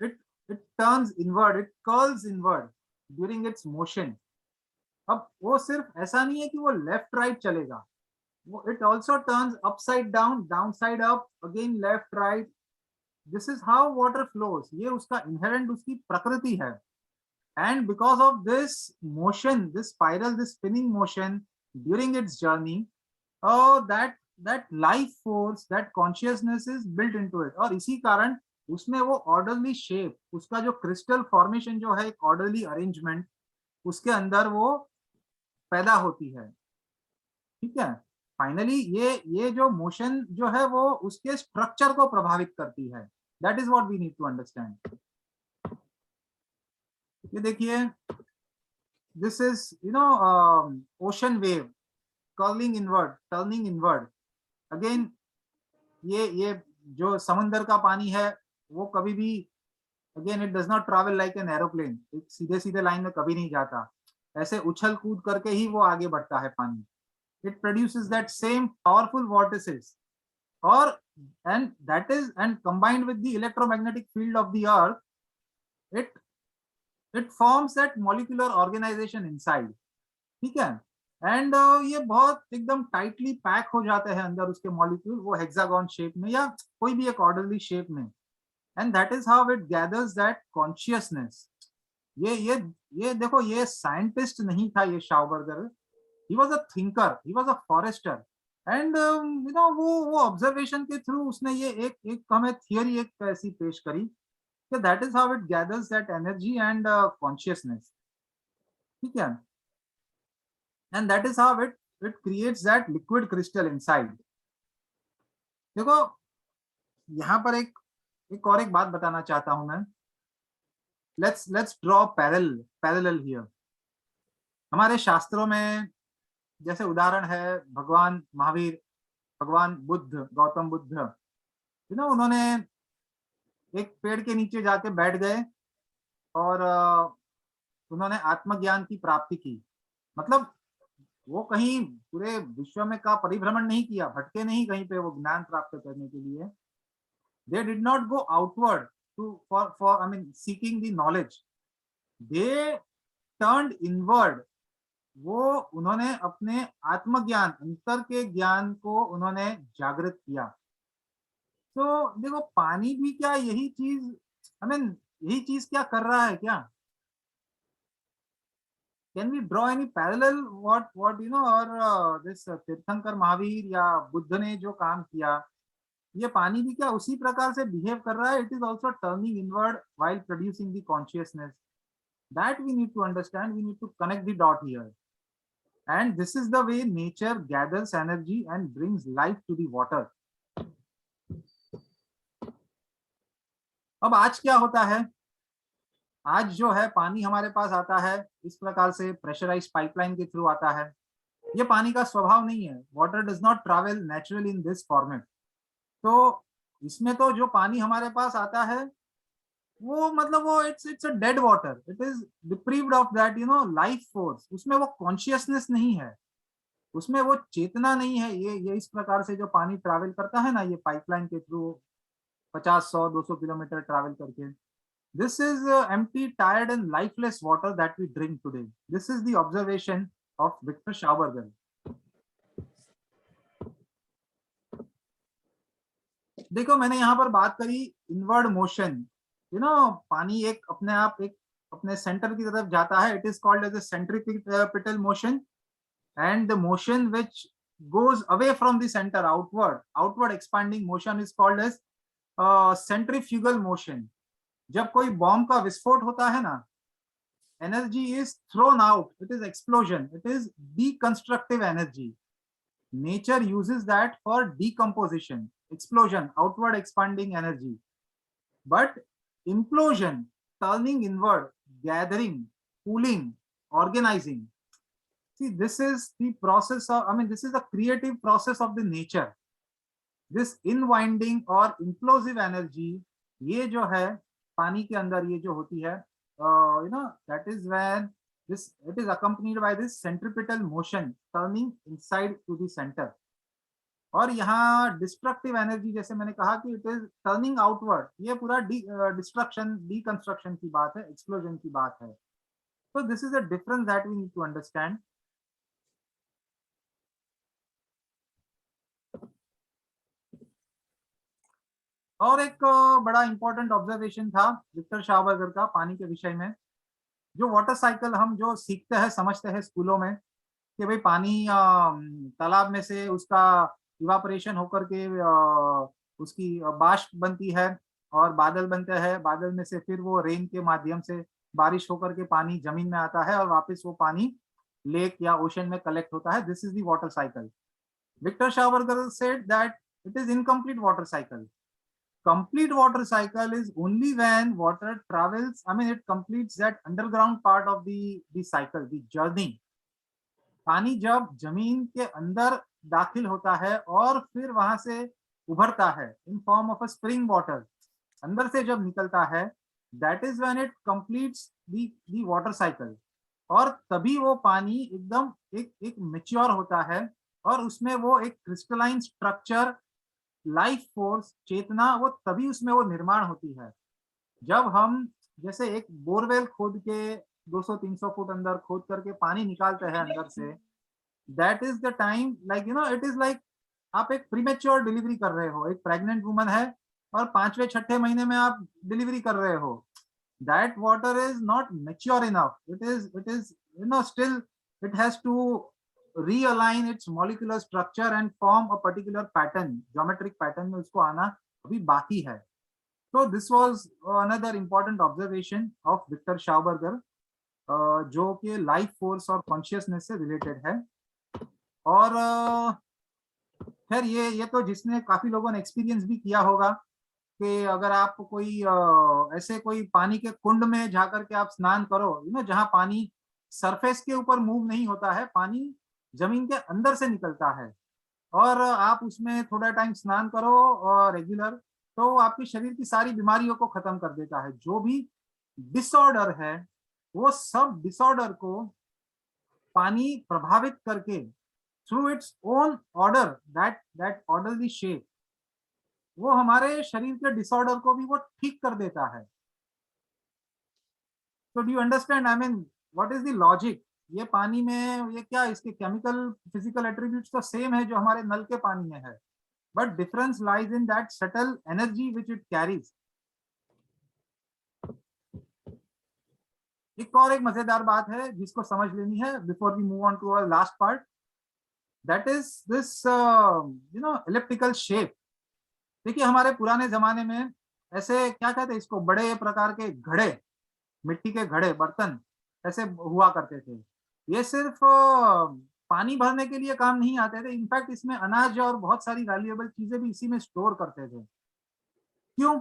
it turns inward, it curls inward during its motion। अब वो सिर्फ ऐसा नहीं है कि वो लेफ्ट राइट चलेगा, वो it also turns upside down, down side up, again left right. This is how water flows, ये उसका इनहेरेंट उसकी प्रकृति है। And because of this motion, this spiral, this spinning motion during its journey, that life force, that consciousness is built into it। और इसी कारण उसमें वो ऑर्डरली शेप, उसका जो क्रिस्टल फॉर्मेशन जो है, एक ऑर्डरली अरेंजमेंट उसके अंदर वो पैदा होती है। ठीक है, फाइनली ये जो मोशन जो है वो उसके स्ट्रक्चर को प्रभावित करती है। That is what we need to understand. ये देखिए, this is you know ocean wave curling inward, turning inward. Again ये जो समंदर का पानी है वो कभी भी, again it does not travel like an aeroplane, एक सीधे सीधे लाइन में कभी नहीं जाता, ऐसे उछल कूद करके ही वो आगे बढ़ता है पानी। It produces that same powerful vortices, और and combined with the electromagnetic field of the earth, it forms that molecular organization inside। ठीक है, एंड ये बहुत एकदम टाइटली पैक हो जाते हैं अंदर उसके मॉलिक्यूल, वो हेक्सागन शेप में या कोई भी एक ऑर्डरली शेप में। And that is how it gathers that consciousness. ये देखो, ये साइंटिस्ट नहीं था ये Schauberger, he was a thinker, he was a forester. And you know वो ऑब्जर्वेशन के थ्रू उसने ये एक हमें थियरी एक ऐसी पेश करी कि that is how it gathers that energy and consciousness. ठीक है, and that is how it creates that liquid crystal inside। देखो यहाँ पर एक और एक बात बताना चाहता हूं मैं। let's draw parallel here। हमारे शास्त्रों में जैसे उदाहरण है भगवान महावीर, भगवान बुद्ध, गौतम बुद्ध, उन्होंने एक पेड़ के नीचे जाके बैठ गए और उन्होंने आत्मज्ञान की प्राप्ति की। मतलब वो कहीं पूरे विश्व में का परिभ्रमण नहीं किया, भटके नहीं कहीं पे वो ज्ञान प्राप्त करने के लिए। They did not go outward to for I mean seeking the knowledge. They turned inward. वो उन्होंने अपने आत्मज्ञान, अंतर के ज्ञान को उन्होंने जागृत किया। तो देखो पानी भी क्या यही चीज, आई मीन यही चीज क्या कर रहा है क्या? Can we draw any parallel what और दिस तीर्थंकर महावीर या बुद्ध ने जो काम किया, ये पानी भी क्या उसी प्रकार से बिहेव कर रहा है? It is also turning inward while producing the consciousness. That we need to understand, we need to connect the dot here. And this is the way nature gathers energy and brings life to the water. अब आज क्या होता है? आज जो है पानी हमारे पास आता है इस प्रकार से प्रेशराइज्ड पाइपलाइन के थ्रू आता है। ये पानी का स्वभाव नहीं है। Water does not travel naturally in this format. तो इसमें तो जो पानी हमारे पास आता है वो मतलब वो it's a dead water, it is deprived of that life force. उसमें वो कॉन्शियसनेस नहीं है, उसमें वो चेतना नहीं है। ये इस प्रकार से जो पानी ट्रैवल करता है ना, ये पाइपलाइन के थ्रू 50 100 200 किलोमीटर ट्रैवल करके, this is empty, tired and lifeless water that we drink today. This is the observation of Victor Schauberger. देखो मैंने यहाँ पर बात करी इनवर्ड मोशन। पानी एक अपने आप एक अपने सेंटर की तरफ जाता है। It is called as a centripetal motion, and the motion which goes away from the center outward expanding motion is called as centrifugal motion. जब कोई बॉम्ब का विस्फोट होता है ना, energy is thrown out, it is explosion, it is deconstructive energy. Nature uses that for decomposition, explosion, outward expanding energy. But implosion, turning inward, gathering, pooling, organizing. See, this is the process of, this is the creative process of the nature. This inwinding or implosive energy, ये जो है पानी के अंदर ये जो होती है, that is when it is accompanied by this centripetal motion turning inside to the center. और यहाँ डिस्ट्रक्टिव एनर्जी, जैसे मैंने कहा कि इट इज टर्निंग आउटवर्ड, ये पूरा डिस्ट्रक्शन डीकंस्ट्रक्शन की बात है, एक्सप्लोजन की बात है। तो this is a difference that we need to understand. और एक बड़ा इंपॉर्टेंट ऑब्जर्वेशन था विक्टर शावबर्गर का पानी के विषय में। जो वाटर साइकिल हम जो सीखते हैं समझते हैं स्कूलों में कि भाई पानी तालाब में से उसका इवापोरेशन होकर के उसकी बाष्प बनती है और बादल बनते हैं, बादल में से फिर वो रेन के माध्यम से बारिश होकर के पानी जमीन में आता है और वापस वो पानी लेक या ओशन में कलेक्ट होता है। This is the water cycle. Viktor Schauberger said that it is incomplete water cycle. Complete water cycle is only when water travels, it completes that underground part of the cycle, the journey. पानी जब जमीन के अंदर दाखिल होता है और फिर वहां से उभरता है in form of a spring water, अंदर से जब निकलता है, that is when it completes the water cycle. और तभी वो पानी एकदम एक मैच्योर होता है और उसमें वो एक क्रिस्टलाइन स्ट्रक्चर, लाइफ फोर्स, चेतना, वो तभी उसमें वो निर्माण होती है। जब हम जैसे एक बोरवेल खोद के 200-300 फुट अंदर खोद करके पानी निकालते हैं अंदर से, that is the time like it is like आप एक प्रीमेच्योर डिलीवरी कर रहे हो। एक प्रेग्नेंट वुमन है और 5वें 6ठे महीने में आप डिलीवरी कर रहे हो। That water is not mature enough, it is still it has to realign its molecular structure and form a particular pattern, geometric pattern में उसको आना अभी बाकी है। So this was another important observation of Victor Schauberger, जो कि life force और consciousness से रिलेटेड है। और खैर ये तो जिसने काफी लोगों ने एक्सपीरियंस भी किया होगा कि अगर आप कोई ऐसे कोई पानी के कुंड में जाकर के आप स्नान करो, जहाँ पानी सरफेस के ऊपर मूव नहीं होता है, पानी जमीन के अंदर से निकलता है, और आप उसमें थोड़ा टाइम स्नान करो और रेगुलर, तो आपके शरीर की सारी बीमारियों को खत्म कर देता है। जो भी डिसऑर्डर है वो सब डिसऑर्डर को पानी प्रभावित करके through its own order, that orderly shape, वो हमारे शरीर के डिसऑर्डर को भी वो ठीक कर देता है। तो do you understand, I mean what is the logic? ये पानी में ये क्या, इसके केमिकल फिजिकल एट्रीब्यूट्स तो सेम है जो हमारे नल के पानी में है, but difference lies in that subtle energy which it carries. एक मजेदार बात है जिसको समझ लेनी है before we move on to our last part, that is this elliptical shape. देखिए हमारे पुराने जमाने में ऐसे क्या कहते हैं इसको, बड़े प्रकार के घड़े, मिट्टी के घड़े, बर्तन ऐसे हुआ करते थे। ये सिर्फ पानी भरने के लिए काम नहीं आते थे, इनफैक्ट इसमें अनाज और बहुत सारी वैल्यूएबल चीजें भी इसी में स्टोर करते थे। क्यों?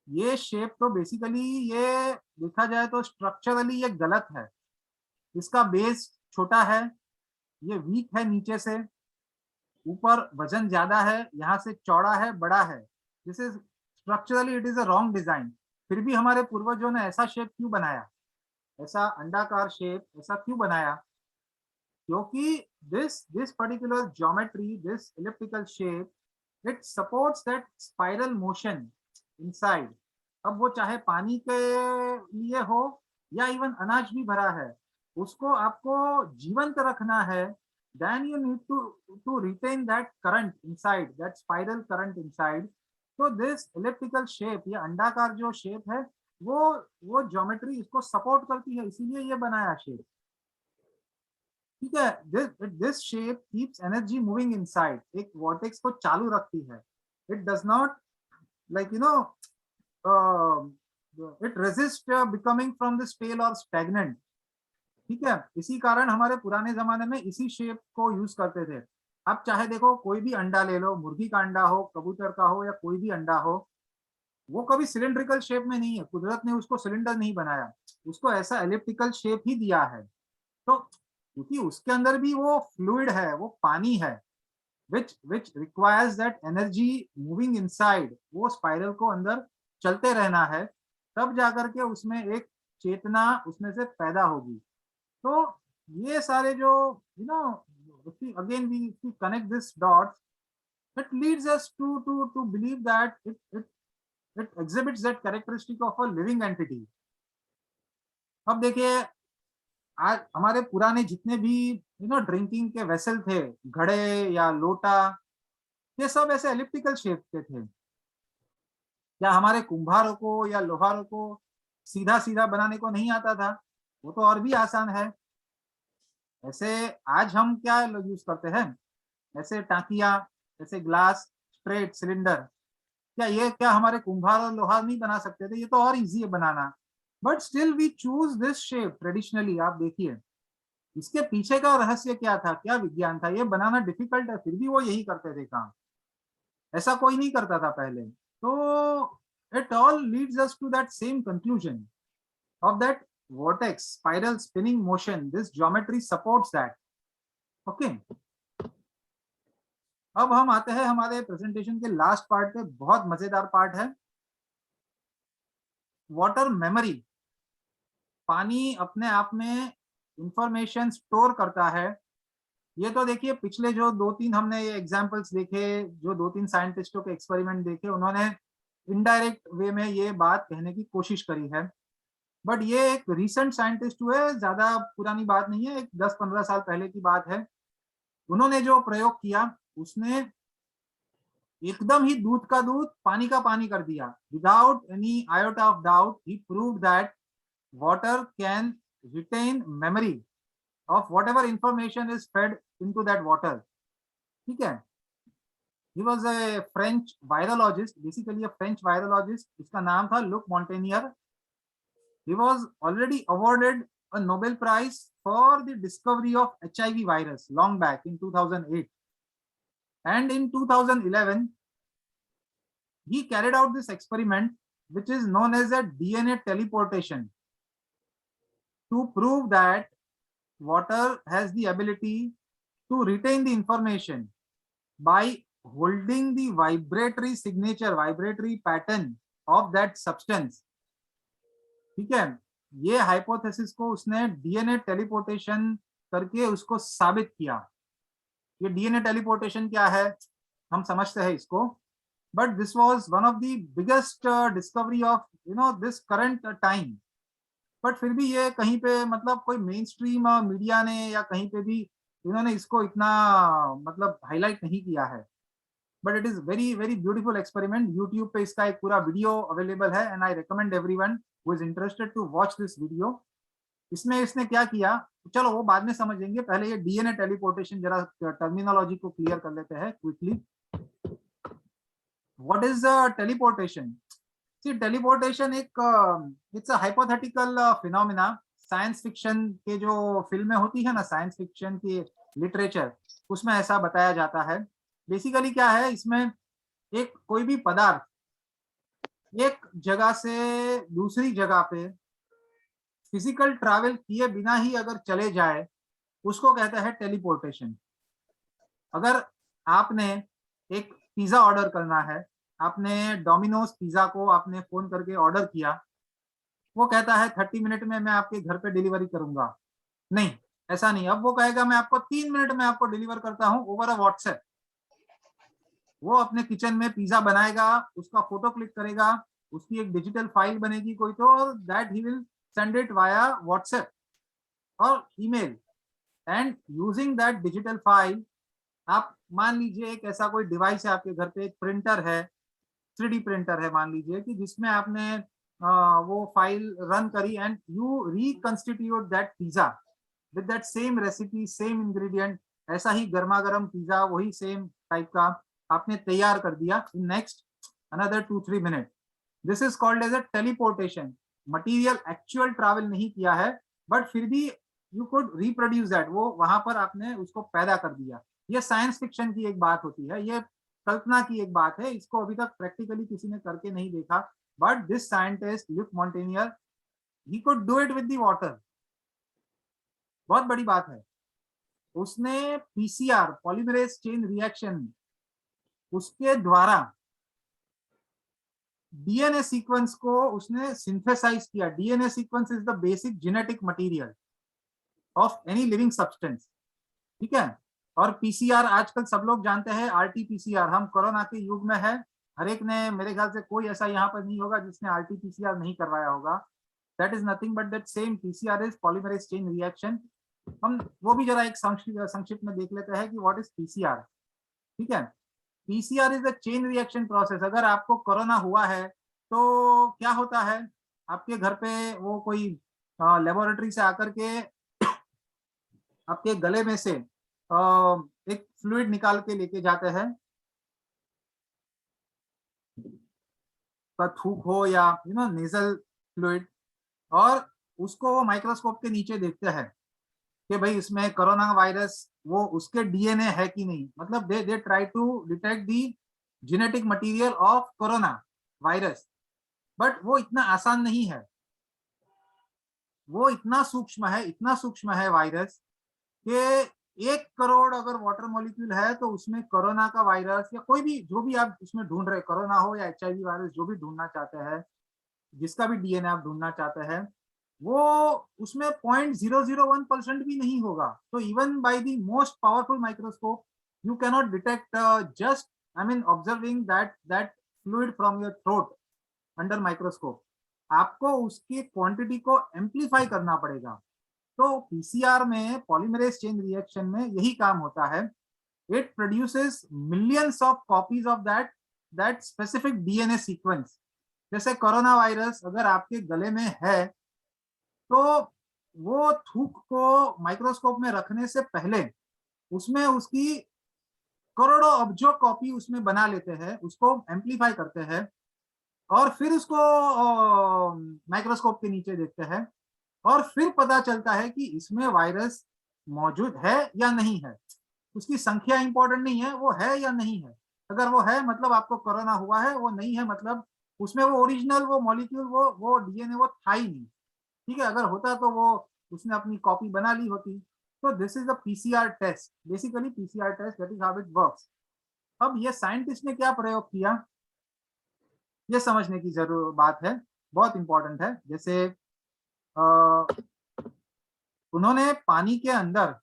ये शेप तो बेसिकली, ये देखा जाए तो स्ट्रक्चरली ये गलत है। इसका बेस छोटा है, ये वीक है नीचे से, ऊपर वजन ज्यादा है, यहाँ से चौड़ा है, बड़ा है। This is structurally it is a wrong design. फिर भी हमारे पूर्वजों ने ऐसा शेप क्यों बनाया, ऐसा अंडाकार शेप ऐसा क्यों बनाया? क्योंकि this particular geometry, this elliptical shape, it supports that spiral motion inside. अब वो चाहे पानी के लिए हो या इवन अनाज भी भरा है, उसको आपको जीवंत रखना है, then you need to retain that current inside, that spiral current inside. तो this elliptical shape, ये अंडाकार जो शेप है, वो ज्योमेट्री इसको सपोर्ट करती है, इसीलिए ये बनाया शेप। ठीक है, this shape keeps energy moving inside, एक वॉर्टेक्स को चालू रखती है। It does not like it resist becoming from the stale और स्टैग्नेंट। ठीक है, इसी कारण हमारे पुराने जमाने में इसी शेप को यूज करते थे। आप चाहे देखो कोई भी अंडा ले लो, मुर्गी का अंडा हो, कबूतर का हो, या कोई भी अंडा हो, वो कभी सिलेंड्रिकल शेप में नहीं है, कुदरत ने उसको सिलेंडर नहीं बनाया, उसको ऐसा एलिप्टिकल शेप ही दिया है। तो क्योंकि उसके अंदर भी वो फ्लूइड है, वो पानी है, which requires that energy moving inside, वो स्पाइरल को अंदर चलते रहना है, तब जाकर के उसमें एक चेतना उसमें से पैदा होगी। तो ये सारे जो again we connect this dots, it leads us to believe that it exhibits that characteristic of a living entity. अब देखिए आज हमारे पुराने जितने भी ड्रिंकिंग के वेसल थे, घड़े या लोटा, ये सब ऐसे एलिप्टिकल शेप के थे। क्या हमारे कुंभारों को या लोहारों को सीधा सीधा बनाने को नहीं आता था? वो तो और भी आसान है। ऐसे आज हम क्या यूज करते हैं, ऐसे टाकिया, ऐसे ग्लास, स्ट्रेट सिलेंडर, क्या हमारे कुंभार और लोहार नहीं बना सकते थे? ये तो और इजी है बनाना, but still we choose this shape traditionally. आप देखिए इसके पीछे का रहस्य क्या था, क्या विज्ञान था? ये बनाना डिफिकल्ट है, फिर भी वो यही करते थे काम, ऐसा कोई नहीं करता था पहले। तो it all leads us to that same conclusion of that vortex spiral spinning motion. This geometry supports that. Okay. अब हम आते हैं हमारे प्रेजेंटेशन के लास्ट पार्ट पे, बहुत मजेदार पार्ट है, वाटर मेमोरी। पानी अपने आप में इंफॉर्मेशन स्टोर करता है। ये तो देखिए पिछले जो 2-3 हमने ये एग्जांपल्स देखे, जो 2-3 साइंटिस्टों के एक्सपेरिमेंट देखे, उन्होंने इनडायरेक्ट वे में ये बात कहने की कोशिश करी है, बट ये एक रिसेंट साइंटिस्ट हुए, ज्यादा पुरानी बात नहीं है, एक 10-15 साल पहले की बात है। उन्होंने जो प्रयोग किया उसने एकदम ही दूध का दूध पानी का पानी कर दिया, without any iota of doubt. He proved that water can retain memory of whatever information is fed into that water. ठीक है, he was a French virologist, basically a French virologist, इसका नाम था look Montagnier. He was already awarded a Nobel Prize for the discovery of HIV virus long back in 2008. And in 2011, he carried out this experiment, which is known as a DNA teleportation, to prove that water has the ability to retain the information by holding the vibratory signature, vibratory pattern of that substance. ठीक है, ये hypothesis को उसने DNA teleportation करके उसको साबित किया। ये डीएनए टेलीपोर्टेशन क्या है हम समझते हैं इसको, but this was one of the biggest discovery of this current time. But फिर भी ये कहीं पे मतलब कोई मेन स्ट्रीम मीडिया ने या कहीं पे भी इन्होंने इसको इतना मतलब हाईलाइट नहीं किया है। But it is very very beautiful experiment. YouTube पे इसका एक पूरा वीडियो अवेलेबल है and I recommend everyone who is interested to watch this video. इसमें इसने क्या किया, चलो वो बाद में समझेंगे, पहले ये डीएनए टेलीपोर्टेशन जरा टर्मिनोलॉजी को क्लियर कर लेते हैं quickly. What is teleportation? See teleportation एक it's a hypothetical phenomena. Science fiction के जो फिल्में होती है ना, साइंस फिक्शन की लिटरेचर, उसमें ऐसा बताया जाता है। बेसिकली क्या है, इसमें एक कोई भी पदार्थ एक जगह से दूसरी जगह पे फिजिकल ट्रैवल किए बिना ही अगर चले जाए उसको कहते हैं टेलीपोर्टेशन। अगर आपने एक पिज्जा ऑर्डर करना है, आपने डोमिनोज पिज्जा को आपने फोन करके ऑर्डर किया, वो कहता है 30 मिनट में मैं आपके घर पे डिलीवरी करूंगा। नहीं, ऐसा नहीं। अब वो कहेगा मैं आपको 3 मिनट में आपको डिलीवर करता हूं ओवर अ व्हाट्सएप। वो अपने किचन में पिज्जा बनाएगा, उसका फोटो क्लिक करेगा, उसकी एक डिजिटल फाइल बनेगी कोई, तो that he will send it via WhatsApp और email. And using that digital file, आप मान लीजिए एक ऐसा कोई डिवाइस है आपके घर पे, एक प्रिंटर है, 3D प्रिंटर है मान लीजिए, कि जिसमें आपने वो फाइल रन करी and you reconstitute that pizza with that same recipe, same ingredient, ऐसा ही गर्मा गर्म पिज्जा वही सेम टाइप का आपने तैयार कर दिया in next another 2-3 minute. This is called as a teleportation. Material actual travel नहीं किया है, बट फिर भी यू कुड रिप्रोड्यूस दैट, वो वहां पर आपने उसको पैदा कर दिया। ये साइंस फिक्शन की एक बात होती है, ये कल्पना की एक बात है, इसको अभी तक प्रैक्टिकली किसी ने करके नहीं देखा। But this scientist Luc Montagnier, he could do it with the water. बहुत बड़ी बात है। उसने पीसीआर, पॉलीमरेज चेन रिएक्शन, उसके द्वारा डीएनए सीक्वेंस को उसने सिंथेसाइज किया। DNA sequence is the basic genetic material of any living substance, ठीक है। और पीसीआर आजकल सब लोग जानते हैं, आरटीपीसीआर। हम कोरोना के युग में है, हर एक ने, मेरे ख्याल से कोई ऐसा यहाँ पर नहीं होगा जिसने आरटीपीसीआर नहीं करवाया होगा। That is nothing but that same PCR is polymerase chain reaction. हम वो भी जरा एक संक्षिप्त में देख लेते हैं कि व्हाट इज पीसीआर, ठीक है। PCR is a chain reaction process. अगर आपको कोरोना हुआ है तो क्या होता है, आपके घर पे वो कोई लेबोरेटरी से आकर के आपके गले में से एक फ्लूइड निकाल के लेके जाते हैं, का थूक हो या नेजल फ्लूइड, और उसको वो माइक्रोस्कोप के नीचे देखते हैं कि भाई इसमें कोरोना वायरस वो उसके डीएनए है कि नहीं। मतलब they try to detect the genetic material of corona virus. But वो इतना आसान नहीं है, वो इतना सूक्ष्म है, इतना सूक्ष्म है वायरस कि 1 करोड़ अगर वाटर मॉलिक्यूल है तो उसमें कोरोना का वायरस या कोई भी जो भी आप उसमें ढूंढ रहे, कोरोना हो या एचआईवी वायरस, जो भी ढूंढना चाहते हैं, जिसका भी डीएनए आप ढूंढना चाहते हैं, वो उसमें 0.001% भी नहीं होगा। तो even by the most powerful microscope you cannot detect just I mean observing that fluid from your throat under microscope. आपको उसकी क्वांटिटी को एम्पलीफाई करना पड़ेगा। तो पीसीआर में, पॉलीमरेज चेन रिएक्शन में यही काम होता है। It produces millions of copies of that specific DNA sequence. जैसे कोरोना वायरस अगर आपके गले में है तो वो थूक को माइक्रोस्कोप में रखने से पहले उसमें उसकी करोड़ों अब्जों कॉपी उसमें बना लेते हैं, उसको एम्पलीफाई करते हैं और फिर उसको माइक्रोस्कोप के नीचे देखते हैं और फिर पता चलता है कि इसमें वायरस मौजूद है या नहीं है। उसकी संख्या इंपॉर्टेंट नहीं है, वो है या नहीं है। अगर वो है मतलब आपको कोरोना हुआ है, वो नहीं है मतलब उसमें वो ओरिजिनल वो मॉलिक्यूल वो डीएनए वो था ही नहीं, ठीक है। अगर होता तो वो उसने अपनी कॉपी बना ली होती। तो this is the PCR test, basically PCR test, that is how it works. अब ये साइंटिस्ट ने क्या प्रयोग किया, ये समझने की जरूर बात है, बहुत इंपॉर्टेंट है। जैसे उन्होंने पानी के अंदर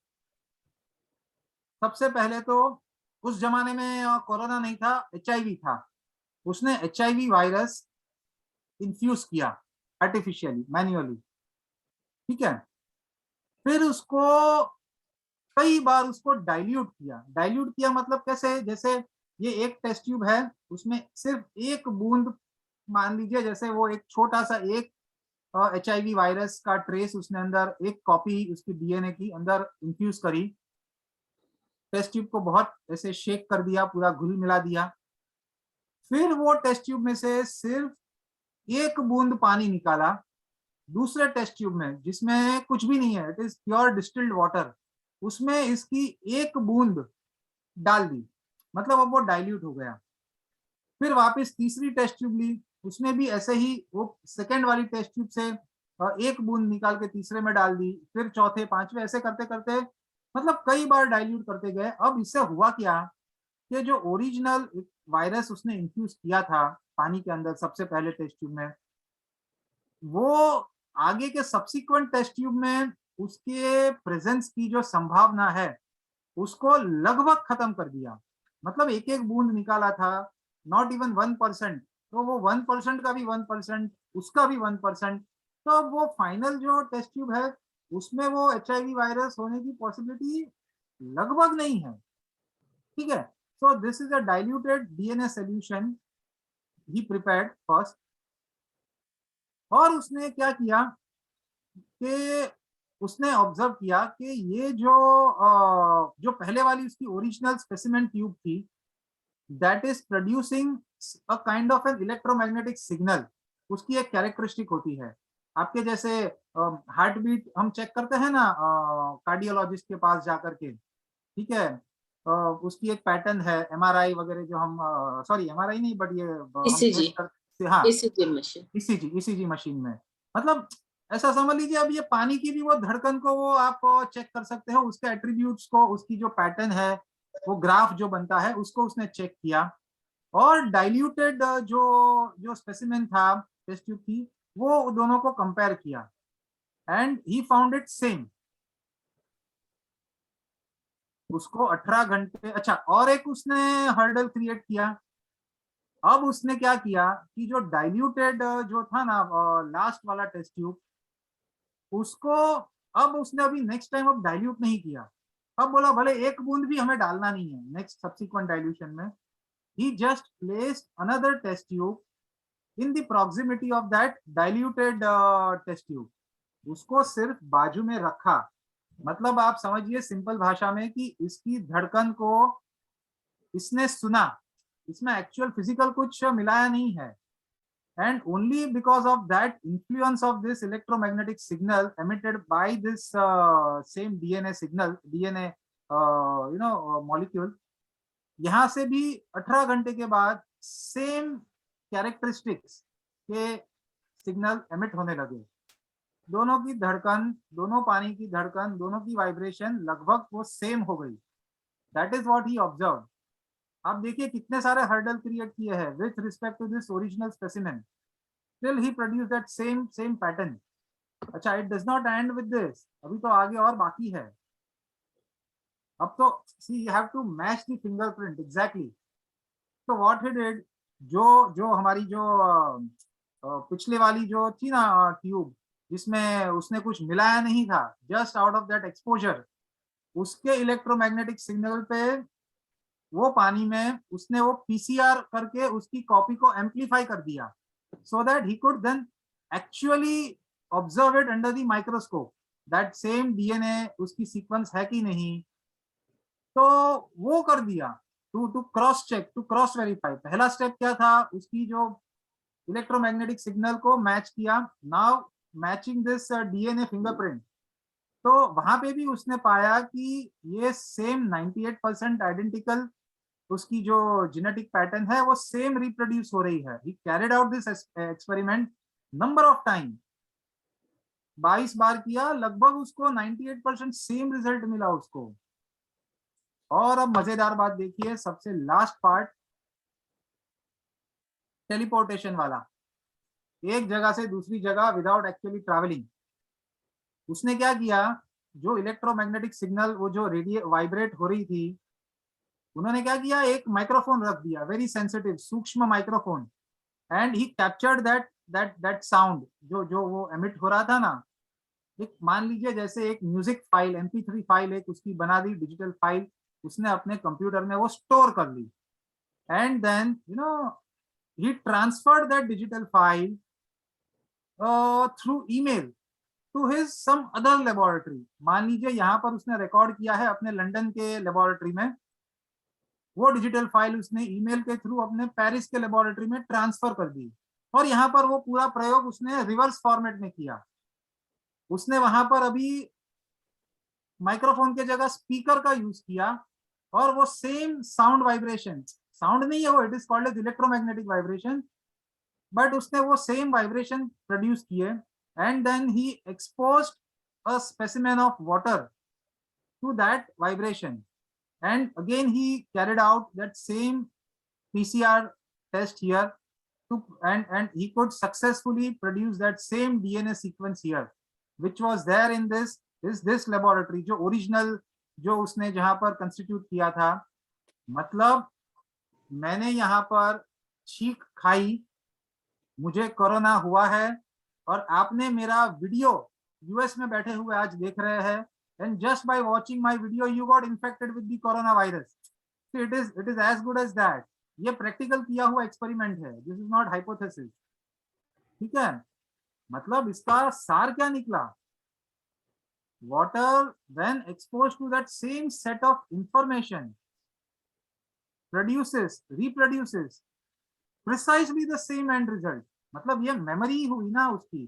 सबसे पहले तो, उस जमाने में कोरोना नहीं था, HIV था, उसने HIV वायरस इन्फ्यूज किया आर्टिफिशियली, मैन्युअली, ठीक है। फिर उसको कई बार उसको डाइल्यूट किया। डाइल्यूट किया मतलब कैसे, जैसे ये एक टेस्ट ट्यूब है, उसमें सिर्फ एक बूंद, मान लीजिए जैसे वो एक छोटा सा एक HIV वायरस का ट्रेस उसने अंदर, एक कॉपी उसकी DNA की अंदर इंफ्यूज करी। टेस्ट ट्यूब को बहुत ऐसे शेक कर दिया, पूरा घुल मिला दिया। फिर वो टेस्ट ट्यूब में से सिर्फ एक बूंद पानी निकाला दूसरे टेस्ट ट्यूब में, जिसमें कुछ भी नहीं है, it is pure distilled water, उसमें इसकी एक बूंद डाल दी, मतलब अब वो डाइल्यूट हो गया। फिर वापस तीसरी टेस्ट ट्यूब ली, उसमें भी ऐसे ही वो सेकेंड वाली टेस्ट ट्यूब से एक बूंद निकाल के तीसरे में डाल दी, फिर चौथे पांचवे, ऐसे करते करते मतलब कई बार डाइल्यूट करते गए। अब इससे हुआ क्या कि जो ओरिजिनल वायरस उसने इंफ्यूज किया था पानी के अंदर सबसे पहले टेस्ट ट्यूब में, वो आगे के सब्सिक्वेंट टेस्ट ट्यूब में उसके प्रेजेंस की जो संभावना है उसको लगभग खत्म कर दिया। मतलब एक एक बूंद निकाला था, नॉट इवन 1%, तो वो 1% का भी 1%, उसका भी 1%, तो अब वो फाइनल जो टेस्ट ट्यूब है उसमें वो HIV वायरस होने की पॉसिबिलिटी लगभग नहीं है, ठीक है। So this is a diluted DNA solution he prepared first. और उसने क्या किया कि उसने ऑब्जर्व किया कि ये जो पहले वाली उसकी ओरिजिनल स्पेसिमेन ट्यूब थी, that is producing a kind of an electromagnetic signal. उसकी एक कैरेक्टरिस्टिक होती है, आपके जैसे हार्ट बीट हम चेक करते हैं ना कार्डियोलॉजिस्ट के पास जाकर के, ठीक है। उसकी एक पैटर्न है, MRI वगैरह जो हम, सॉरी MRI नहीं, बट ये हम ईसीजी, टेस्ट करते, हाँ ईसीजी मशीन। ECG मशीन में। मतलब ऐसा समझ लीजिए, अब ये पानी की भी वो धड़कन को वो आप चेक कर सकते हो, उसके एट्रीब्यूट्स को, उसकी जो पैटर्न है, वो ग्राफ जो बनता है उसको उसने चेक किया। और डाइल्यूटेड जो जो स्पेसिमेन था टेस्ट ट्यूब की, वो दोनों को कंपेयर किया and he found it same. उसको 18 घंटे, अच्छा और एक उसने हर्डल क्रिएट किया। अब उसने क्या किया कि जो डाइल्यूटेड जो था ना लास्ट वाला टेस्ट ट्यूब, उसको अब उसने अभी नेक्स्ट टाइम अब डाइल्यूट नहीं किया। अब बोला भले एक बूंद भी हमें डालना नहीं है नेक्स्ट सब्सिक्वेंट डाइल्यूशन में, he just placed another test tube in the proximity of that diluted test tube. उसको सिर्फ बाजू में रखा, मतलब आप समझिए सिंपल भाषा में कि इसकी धड़कन को इसने सुना, इसमें एक्चुअल फिजिकल कुछ मिलाया नहीं है। And only because of that influence of this electromagnetic signal emitted by this same DNA signal, DNA molecule, यहाँ से भी 18 घंटे के बाद सेम कैरेक्टरिस्टिक्स के सिग्नल एमिट होने लगे। दोनों की धड़कन, दोनों पानी की धड़कन, दोनों की वाइब्रेशन लगभग वो सेम हो गई। That is what he observe. आप देखिए कितने सारे हर्डल क्रिएट किए हैं with respect to this original specimen, still he produced that same pattern. अच्छा, it does not end with this, अभी तो आगे और बाकी है। अब तो see you have to match the fingerprint exactly. तो what he did, जो जो हमारी जो पिछले वाली जो थी ना ट्यूब, जिसमें उसने कुछ मिलाया नहीं था, just out of that exposure, उसके इलेक्ट्रोमैग्नेटिक सिग्नल पे वो पानी में उसने वो PCR करके उसकी कॉपी को एम्पलीफाई कर दिया, so that he could then actually observe it under the microscope, that same DNA उसकी सीक्वेंस है कि नहीं। तो वो कर दिया to cross check, to cross verify. पहला स्टेप क्या था, उसकी जो इलेक्ट्रोमैग्नेटिक सिग्नल को मैच किया, now matching this DNA fingerprint. तो वहां पे भी उसने पाया कि ये सेम 98% आइडेंटिकल उसकी जो जेनेटिक पैटर्न है वो सेम रिप्रोड्यूस हो रही है। ही carried out this experiment number of time, 22 बार किया, लगभग उसको 98% सेम रिजल्ट मिला उसको। और अब मजेदार बात देखिए, सबसे लास्ट पार्ट, टेलीपोर्टेशन वाला, एक जगह से दूसरी जगह विदाउट एक्चुअली ट्रैवलिंग। उसने क्या किया, जो इलेक्ट्रोमैग्नेटिक सिग्नल, वो जो रेडिए वाइब्रेट हो रही थी, उन्होंने क्या किया, एक माइक्रोफोन रख दिया, वेरी सेंसिटिव सूक्ष्म microphone, and he captured that sound, जो जो वो एमिट हो रहा था ना। एक मान लीजिए जैसे एक म्यूजिक फाइल, MP3 फाइल एक उसकी बना दी, डिजिटल फाइल, उसने अपने कंप्यूटर में वो स्टोर कर ली, and then he transferred that digital file through email to his some other laboratory। मान लीजिए यहाँ पर उसने रिकॉर्ड किया है अपने लंदन के लेबोरेटरी में, वो डिजिटल फाइल उसने ईमेल के थ्रू अपने पेरिस के लेबोरेटरी में ट्रांसफर कर दी, और यहाँ पर वो पूरा प्रयोग उसने रिवर्स फॉर्मेट में किया। उसने वहां पर अभी माइक्रोफोन के जगह स्पीकर का यूज किया, और वो सेम साउंड वाइब्रेशन, साउंड नहीं है वो, it is called as electromagnetic vibration, but उसने वो सेम वाइब्रेशन प्रोड्यूस किए, and then he exposed a specimen of water to that vibration, and again he carried out that same PCR test here to, and he could successfully produce that same DNA sequence here, which was there in this laboratory, जो original, जो उसने जहां पर constitute किया था। मतलब मैंने यहाँ पर छींक खाई, मुझे कोरोना हुआ है, और आपने मेरा वीडियो यूएस में बैठे हुए आज देख रहे हैं, and just by watching my video you got infected with the coronavirus। so it is as good as that। ये प्रैक्टिकल किया हुआ एक्सपेरिमेंट है, दिस इज नॉट हाइपोथेसिस। ठीक है, मतलब इसका सार क्या निकला, water when exposed to that same set of information reproduces precisely the same end result। मतलब ये मेमोरी हुई ना उसकी,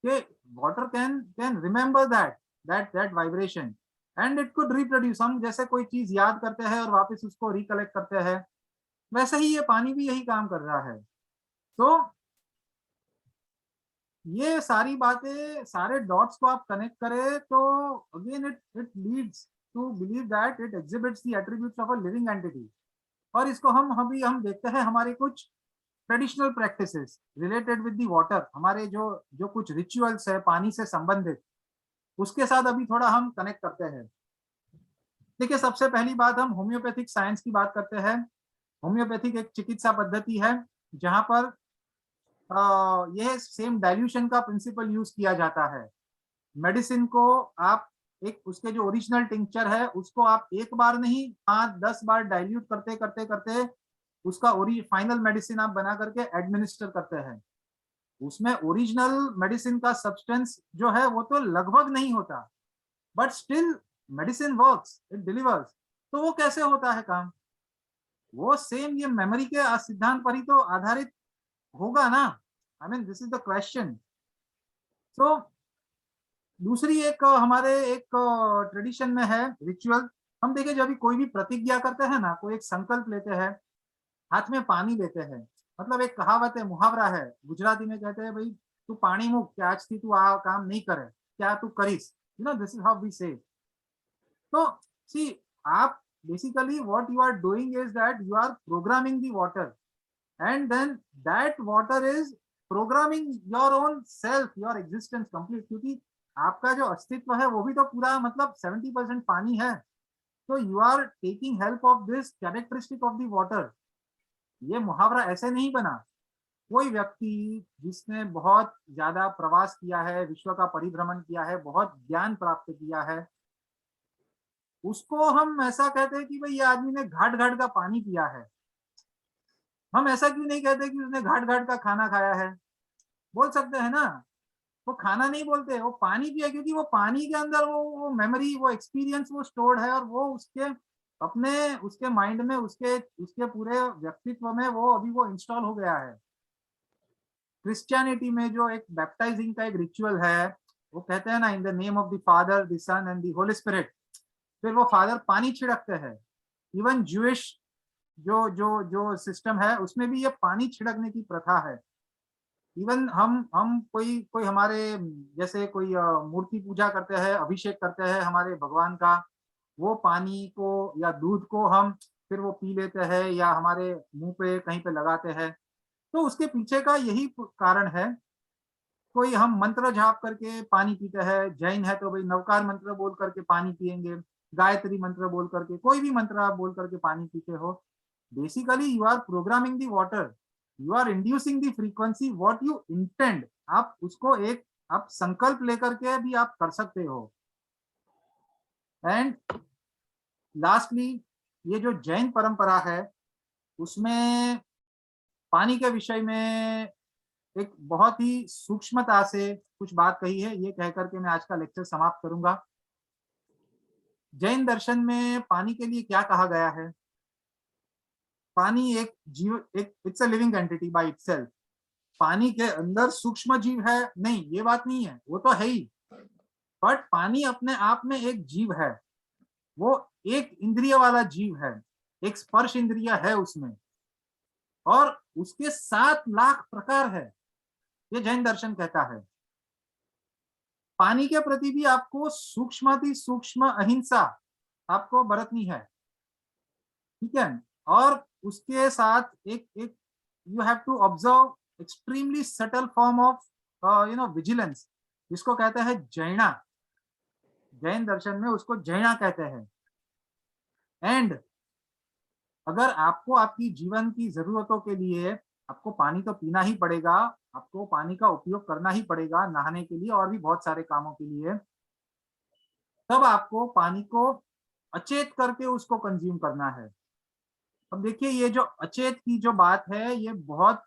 कि water can remember that vibration and it could reproduce। हम जैसे कोई चीज याद करते हैं और वापस उसको रिकलेक्ट करते हैं, वैसे ही ये पानी भी यही काम कर रहा है। तो ये सारी बातें, सारे डॉट्स को आप कनेक्ट करें तो again it leads to believe that it exhibits the attributes of a living entity. और इसको हम देखते हैं हमारे कुछ traditional practices related with the water, हमारे जो जो कुछ रिचुअल्स है पानी से संबंधित, उसके साथ अभी थोड़ा हम कनेक्ट करते हैं। देखिए, सबसे पहली बात हम होम्योपैथिक साइंस की बात करते हैं। होम्योपैथिक एक चिकित्सा पद्धति है जहां पर यह सेम डाइल्यूशन का प्रिंसिपल यूज किया जाता है। मेडिसिन को आप एक उसके जो ओरिजिनल टिंक्चर है उसको आप एक बार नहीं 5-10 बार डाइल्यूट करते करते करते उसका फाइनल मेडिसिन आप बना करके एडमिनिस्टर करते हैं। उसमें ओरिजिनल मेडिसिन का सब्सटेंस जो है वो तो लगभग नहीं होता, but still medicine works, it delivers. तो वो कैसे होता है काम, वो सेम ये मेमोरी के सिद्धांत पर ही तो आधारित होगा ना। आई mean this is the question. तो दूसरी एक हमारे एक ट्रेडिशन में है रिचुअल। हम देखिए जब भी कोई भी प्रतिज्ञा करते हैं ना, कोई एक संकल्प लेते हैं, हाथ में पानी लेते हैं, मतलब एक कहावत है, मुहावरा है, गुजराती में कहते हैं भाई तू पानी मुक क्या आज थी तू आ काम नहीं करे, क्या तू करीस, दिस इज हाउ वी से। तो सी, आप basically what you are doing is that you are programming the water, and then that water is programming your own self, your existence complete। क्योंकि आपका जो अस्तित्व है वो भी तो पूरा मतलब 70% पानी है। तो you are taking help of this characteristic of the water. ये मुहावरा ऐसे नहीं बना। कोई व्यक्ति जिसने बहुत ज्यादा प्रवास किया है, विश्व का परिभ्रमण किया है, बहुत ज्ञान प्राप्त किया है, उसको हम ऐसा कहते हैं कि भाई ये आदमी ने घाट घाट का पानी पिया है। हम ऐसा क्यों नहीं कहते कि उसने घाट घाट का खाना खाया है, बोल सकते हैं ना। वो खाना नहीं बोलते, वो पानी पिया, क्योंकि वो पानी के अंदर वो मेमोरी, वो एक्सपीरियंस वो स्टोर्ड है, और वो उसके अपने उसके माइंड में, उसके उसके पूरे व्यक्तित्व में वो अभी वो इंस्टॉल हो गया है। क्रिश्चियनिटी में जो एक बैप्टाइजिंग का एक रिचुअल है, वो कहते हैं ना in the name of the Father, the Son and the Holy Spirit. फिर वो फादर पानी छिड़कते हैं। इवन ज्यूइश जो जो जो सिस्टम है उसमें भी ये पानी छिड़कने की प्रथा है। इवन हम कोई कोई हमारे जैसे कोई मूर्ति पूजा करते हैं, अभिषेक करते हैं हमारे भगवान का, वो पानी को या दूध को हम फिर वो पी लेते हैं या हमारे मुंह पे कहीं पे लगाते हैं। तो उसके पीछे का यही कारण है। कोई हम मंत्र जाप करके पानी पीते हैं, जैन है तो भाई नवकार मंत्र बोल करके पानी पिएंगे, गायत्री मंत्र बोल करके, कोई भी मंत्र आप बोल करके पानी पीते हो। Basically you are programming the water, you are inducing the frequency what you intend. आप उसको एक आप संकल्प लेकर के भी आप कर सकते हो। एंड लास्टली ये जो जैन परंपरा है उसमें पानी के विषय में एक बहुत ही सूक्ष्मता से कुछ बात कही है। ये कह करके मैं आज का लेक्चर समाप्त करूंगा। जैन दर्शन में पानी के लिए क्या कहा गया है? पानी एक जीव, एक it's a living entity by itself. पानी के अंदर सूक्ष्म जीव है नहीं, ये बात नहीं है, वो तो है ही। बट पानी अपने आप में एक जीव है, वो एक इंद्रिय वाला जीव है, एक स्पर्श इंद्रिय है उसमें, और उसके 7 लाख प्रकार है, ये जैन दर्शन कहता है। पानी के प्रति भी आपको सूक्ष्माति सूक्ष्म अहिंसा आपको बरतनी है, ठीक है। और उसके साथ एक एक you have to observe extremely subtle form of vigilance, जिसको कहते हैं जैना। जैन दर्शन में उसको जैना कहते हैं। एंड अगर आपको आपकी जीवन की जरूरतों के लिए आपको पानी तो पीना ही पड़ेगा, आपको पानी का उपयोग करना ही पड़ेगा नहाने के लिए और भी बहुत सारे कामों के लिए, तब आपको पानी को अचेत करके उसको कंज्यूम करना है। अब देखिए ये जो अचेत की जो बात है ये बहुत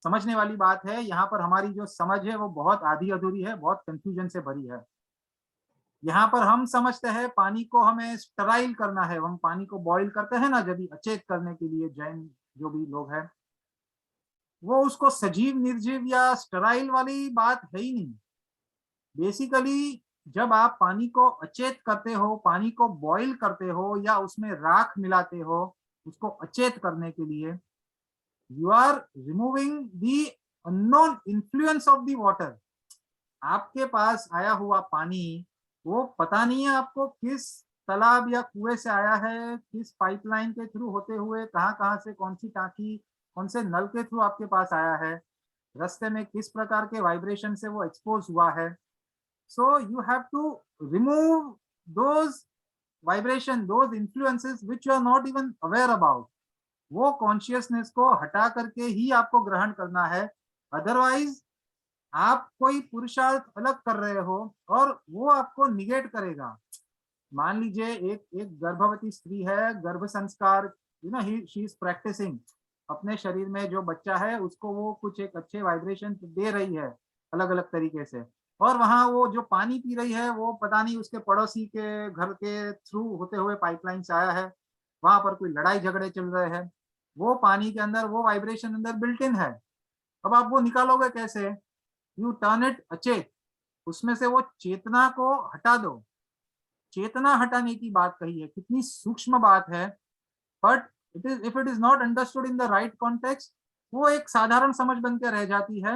समझने वाली बात है। यहाँ पर हमारी जो समझ है वो बहुत आधी अधूरी है, बहुत कंफ्यूजन से भरी है। यहाँ पर हम समझते हैं पानी को हमें स्टराइल करना है, हम पानी को बॉईल करते हैं ना, जब भी अचेत करने के लिए जैन जो भी लोग हैं वो उसको सजीव निर्जीव या स्टराइल वाली बात है ही नहीं। बेसिकली जब आप पानी को अचेत करते हो, पानी को बॉईल करते हो या उसमें राख मिलाते हो उसको अचेत करने के लिए, you are removing the unknown influence of the water. आपके पास आया हुआ पानी वो पता नहीं है आपको किस तालाब या कुएं से आया है, किस पाइपलाइन के थ्रू होते हुए कहाँ कहाँ से, कौन सी टाँकी, कौन से नल के थ्रू आपके पास आया है, रास्ते में किस प्रकार के वाइब्रेशन से वो एक्सपोज हुआ है। So you have to remove those vibrations, those influences which you are not even aware about. वो कॉन्शियसनेस को हटा करके ही आपको ग्रहण करना है। अदरवाइज आप कोई पुरुषार्थ अलग कर रहे हो और वो आपको निगेट करेगा। मान लीजिए एक एक गर्भवती स्त्री है, गर्भ संस्कार शी इज प्रैक्टिसिंग, अपने शरीर में जो बच्चा है उसको वो कुछ एक अच्छे वाइब्रेशन दे रही है अलग अलग तरीके से, और वहां वो जो पानी पी रही है वो पता नहीं उसके पड़ोसी के घर के थ्रू होते हुए पाइपलाइन से आया है, वहां पर कोई लड़ाई झगड़े चल रहे हैं, वो पानी के अंदर वो वाइब्रेशन अंदर बिल्ट इन है। अब आप वो निकालोगे कैसे? यू टर्न इट अचेत, उसमें से वो चेतना को हटा दो। चेतना हटाने की बात कही है, कितनी सूक्ष्म बात है। But it is, if it is not understood in the right context, वो एक साधारण समझ बन के रह जाती है।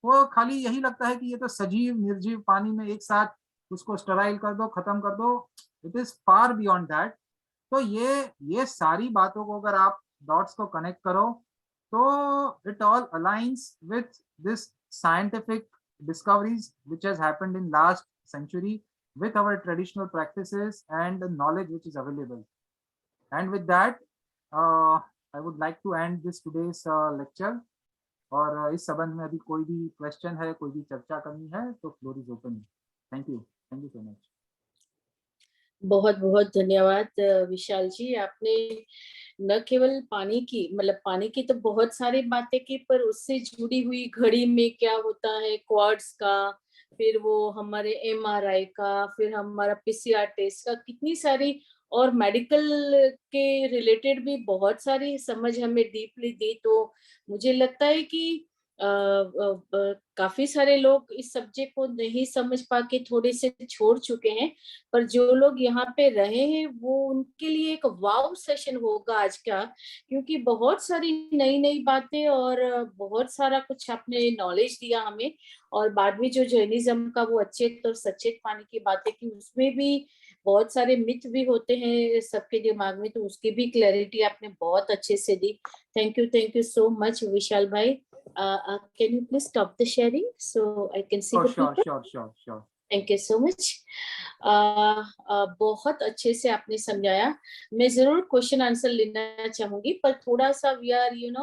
वो खाली यही लगता है कि ये तो सजीव निर्जीव पानी में एक साथ उसको स्टराइल कर दो, खत्म कर दो। It is far beyond that. तो ये सारी बातों को अगर आप डॉट्स को कनेक्ट करो तो it all aligns with this scientific discoveries which has happened in last century with our traditional practices and the knowledge which is available. And with that, I would like to end this today's lecture. और इस संबंध में अभी कोई भी question है, कोई भी चर्चा करनी है तो floor is open. Thank you so much. बहुत बहुत धन्यवाद विशाल जी। आपने न केवल पानी की, मतलब पानी की तो बहुत सारी बातें की, पर उससे जुड़ी हुई घड़ी में क्या होता है, क्वार्ट्स का, फिर वो हमारे एमआरआई का, फिर हमारा पीसीआर टेस्ट का, कितनी सारी और मेडिकल के रिलेटेड भी बहुत सारी समझ हमें डीपली दी। तो मुझे लगता है कि काफी सारे लोग इस सब्जेक्ट को नहीं समझ पा के थोड़े से छोड़ चुके हैं, पर जो लोग यहाँ पे रहे हैं वो उनके लिए एक वाव सेशन होगा आज का, क्योंकि बहुत सारी नई नई बातें और बहुत सारा कुछ आपने नॉलेज दिया हमें। और बाद में जो जैनिज्म का वो अचेत और सचेत पानी की बातें की, उसमें भी बहुत सारे मिथ भी होते हैं सबके दिमाग में, तो उसकी भी क्लैरिटी आपने बहुत अच्छे से दी। Thank you so much Vishal भाई। Can you please stop the sharing so I can see Oh, the sure, people? sure, sure, sure. Thank you so much. बहुत अच्छे से आपने समझाया। मैं जरूर क्वेश्चन आंसर लेना चाहूंगी, पर थोड़ा सा we are Yes,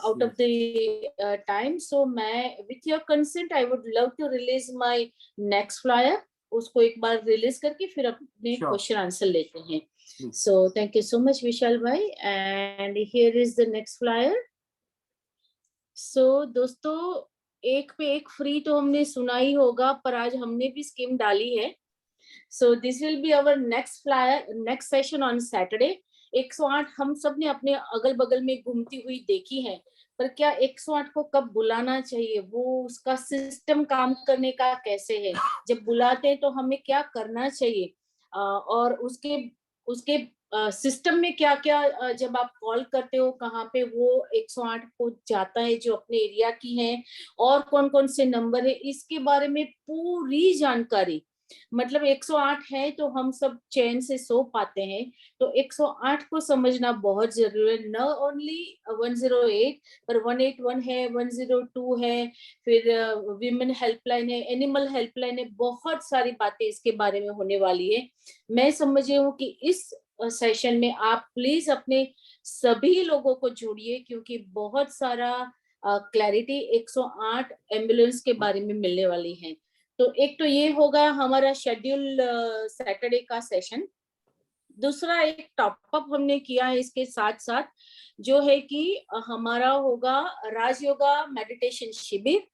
out of yes. The time, so मैं with your consent I would love to release my next flyer. उसको एक बार रिलीज करके फिर अपने Sure. क्वेश्चन आंसर लेते हैं। Please. So thank you so much Vishal भाई, and here is the next flyer. दोस्तों, एक पे एक फ्री तो हमने सुना ही होगा, पर आज हमने भी स्कीम डाली है। So this will be our next flyer, next session on Saturday. 108 हम सब ने अपने अगल बगल में घूमती हुई देखी है, पर क्या 108 को कब बुलाना चाहिए, वो उसका सिस्टम काम करने का कैसे है, जब बुलाते हैं तो हमें क्या करना चाहिए, और उसके उसके सिस्टम में क्या क्या, जब आप कॉल करते हो कहाँ पे वो 108 को जाता है जो अपने एरिया की है, और कौन कौन से नंबर है, इसके बारे में पूरी जानकारी। मतलब 108 है तो हम सब चैन से सो पाते हैं, तो 108 को समझना बहुत जरूरी है। न ओनली 108, पर 181 है, 102 है, फिर विमेन हेल्पलाइन है, एनिमल हेल्पलाइन है, बहुत सारी बातें इसके बारे में होने वाली है। मैं समझ रही हूँ कि इस सेशन में आप प्लीज अपने सभी लोगों को जोड़िए, क्योंकि बहुत सारा क्लैरिटी 108 एम्बुलेंस के बारे में मिलने वाली है। तो एक तो ये होगा हमारा शेड्यूल सैटरडे का सेशन। दूसरा एक टॉपअप हमने किया है इसके साथ साथ, जो है कि हमारा होगा राजयोगा मेडिटेशन शिविर।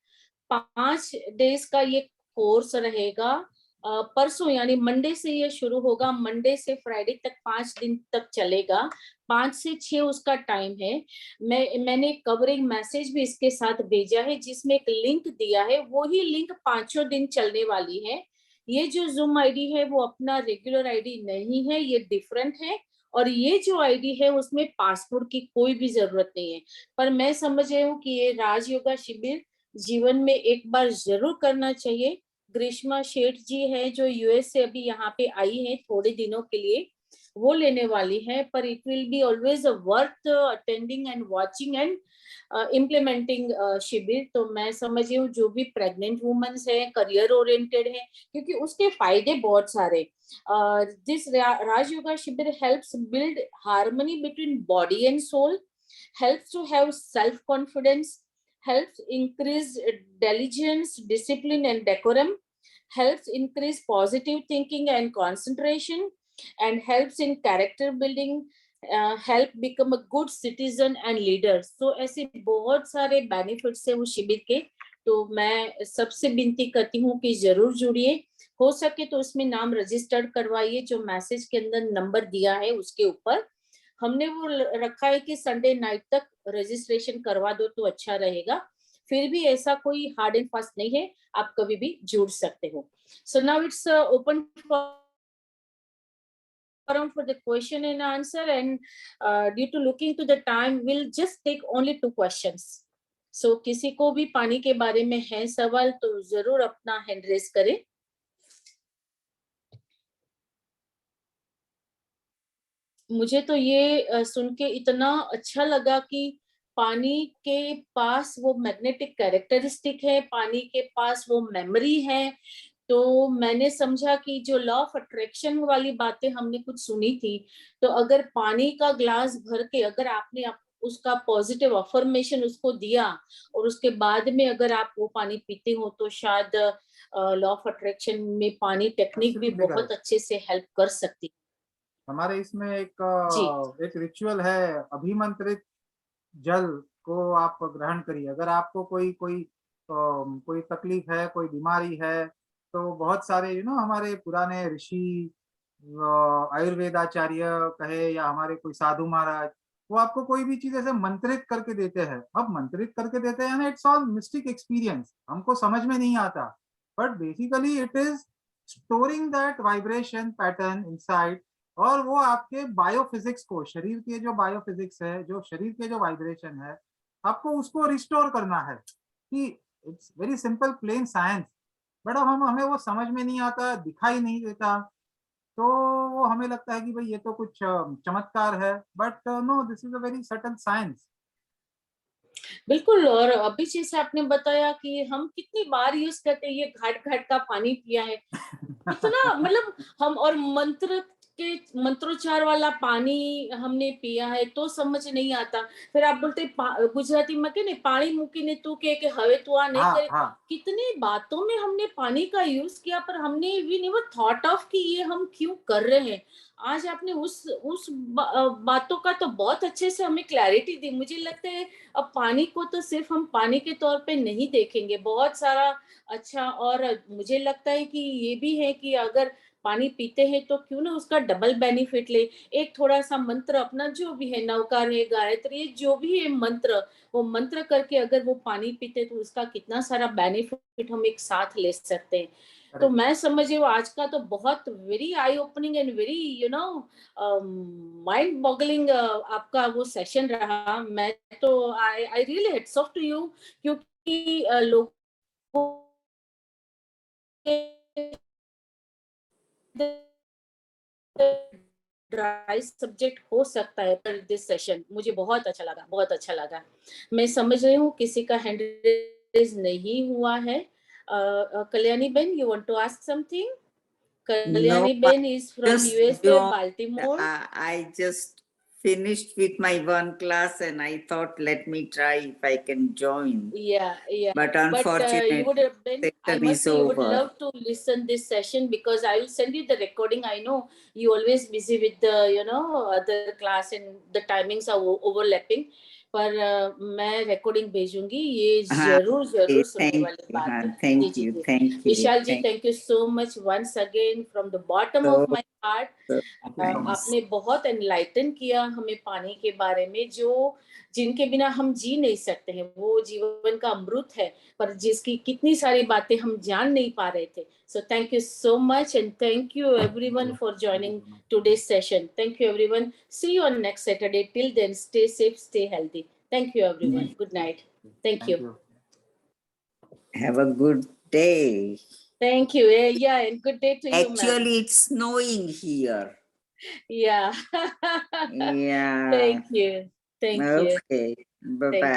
5 डेज का ये कोर्स रहेगा। परसों यानी मंडे से ये शुरू होगा, मंडे से फ्राइडे तक 5 दिन तक चलेगा। 5 से 6 उसका टाइम है। मैंने कवरिंग मैसेज भी इसके साथ भेजा है, जिसमें एक लिंक दिया है, वो ही लिंक 5 दिन चलने वाली है। ये जो जूम आईडी है वो अपना रेगुलर आईडी नहीं है, ये डिफरेंट है। और ये जो आईडी है उसमें पासवर्ड की कोई भी जरूरत नहीं है। पर मैं समझ रही हूँ कि ये राजयोगा शिविर जीवन में एक बार जरूर करना चाहिए। ग्रीष्मा शेठ जी है जो यूएस से अभी यहाँ पे आई है थोड़े दिनों के लिए, वो लेने वाली है। पर it will be always a worth attending and watching and implementing शिविर। तो मैं समझ रही हूँ जो भी प्रेग्नेंट वुमेन्स है, करियर ओरिएंटेड है, क्योंकि उसके फायदे बहुत सारे। दिस राजयोगा शिविर helps build harmony between body and soul, helps to have self confidence, helps increase diligence, discipline and decorum, helps increase positive thinking and concentration, and helps in character building, help become a good citizen and leader. So ऐसे बहुत सारे benefits है उस शिविर के। तो मैं सबसे विनती करती हूँ कि जरूर जुड़िए, हो सके तो उसमें नाम रजिस्टर्ड करवाइए, जो मैसेज के अंदर नंबर दिया है उसके ऊपर। हमने वो रखा है कि संडे नाइट तक रजिस्ट्रेशन करवा दो तो अच्छा रहेगा। फिर भी ऐसा कोई हार्ड एंड फास्ट नहीं है, आप कभी भी जुड़ सकते हो। So now it's open forum for the question and answer, and due to looking to the time we'll just take only 2 questions. So किसी को भी पानी के बारे में है सवाल तो जरूर अपना हैंड रेज करें। मुझे तो ये सुन के इतना अच्छा लगा कि पानी के पास वो मैग्नेटिक कैरेक्टरिस्टिक है, पानी के पास वो मेमोरी है। तो मैंने समझा कि जो लॉ ऑफ अट्रैक्शन वाली बातें हमने कुछ सुनी थी, तो अगर पानी का ग्लास भर के अगर आपने उसका पॉजिटिव अफर्मेशन उसको दिया, और उसके बाद में अगर आप वो पानी पीते हो, तो शायद लॉ ऑफ अट्रैक्शन में पानी टेक्निक भी Absolutely बहुत correct. अच्छे से हेल्प कर सकती। हमारे इसमें जी एक रिचुअल है, अभिमंत्रित जल को आप ग्रहण करिए। अगर आपको कोई तकलीफ है, कोई बीमारी है, तो बहुत सारे हमारे पुराने ऋषि, आयुर्वेदाचार्य कहे या हमारे कोई साधु महाराज, वो आपको कोई भी चीज ऐसे मंत्रित करके देते हैं। अब मंत्रित करके देते हैं ना, इट्स ऑल मिस्टिक एक्सपीरियंस, हमको समझ में नहीं आता, but basically it is storing that vibration pattern inside, और वो आपके बायोफिजिक्स को, शरीर के जो बायोफिजिक्स है, जो शरीर के जो वाइब्रेशन है, आपको उसको रिस्टोर करना है। कि it's very simple plain science, but अब हम हमें वो समझ में नहीं आता, दिखाई नहीं देता, तो वो हमें लगता है कि भाई ये तो कुछ चमत्कार है, but no, this is a very subtle science. बिल्कुल। और अभी जैसे आपने बताया कि हम कितनी बार यूज करते हैं, ये घाट घाट का पानी पिया है, इतना मतलब हम, और मंत्र के मंत्रोच्चार वाला पानी हमने पिया है तो समझ नहीं आता। फिर आप बोलते गुजराती में के ने पानी मूकीने तू के हवे तू आ नहीं हाँ करे। हाँ, कितनी बातों में हमने पानी का यूज किया, पर हमने भी नेवर थॉट ऑफ कि ये हम क्यों कर रहे हैं। आज आपने उस बातों का तो बहुत अच्छे से हमें क्लैरिटी दी। मुझे लगता है अब पानी को तो सिर्फ हम पानी के तौर पे नहीं देखेंगे, बहुत सारा अच्छा। और मुझे लगता है कि ये भी है कि अगर पानी पीते हैं तो क्यों ना उसका डबल बेनिफिट ले। एक थोड़ा सा मंत्र अपना जो भी है, नवकार है, गायत्री है, जो भी है मंत्र, वो मंत्र करके अगर वो पानी पीते तो उसका कितना सारा बेनिफिट हम एक साथ ले सकते हैं। तो करेक्ट। मैं समझ रही हूँ आज का तो बहुत very eye opening and very mind boggling आपका वो सेशन रहा। मैं तो I I really hats off to you, क्योंकि लोगों के ड्राई सब्जेक्ट हो सकता है, पर दिस सेशन मुझे बहुत अच्छा लगा, बहुत अच्छा लगा। मैं समझ रही हूँ किसी का हैंड रेज नहीं हुआ है। Kalyani ben, you want to ask something? No, Kalyani I Ben is from just USA, joined. Baltimore. I just finished with my one class and I thought, let me try if I can join. Yeah, yeah. But But you would unfortunately, have been, I session must is say, you would over. love to listen this session because I will send you the recording. I know you always busy with the, other class and the timings are overlapping. पर मैं recording भेजूंगी, ये जरूर Okay, जरूर सुनने thank वाली you. बात है। जी Thank जी you. जी। Thank you. Vishal ji, Thank thank you so much once again from the bottom you of my heart. so much. आपने बहुत एनलाइटन किया हमें पानी के बारे में, जो जिनके बिना हम जी नहीं सकते हैं, वो जीवन का अमृत है, पर जिसकी कितनी सारी बातें हम जान नहीं पा रहे थे। सो thank you so much and thank you everyone for joining today's session. Thank you everyone. See you on next Saturday. Till then, stay safe, stay healthy. Thank you everyone. Good night. Thank you. Have a good day. Thank you. Yeah, and good day to you, ma'am. Actually, it's snowing here. Yeah. Yeah. Thank you. Thank you. Okay. Bye bye.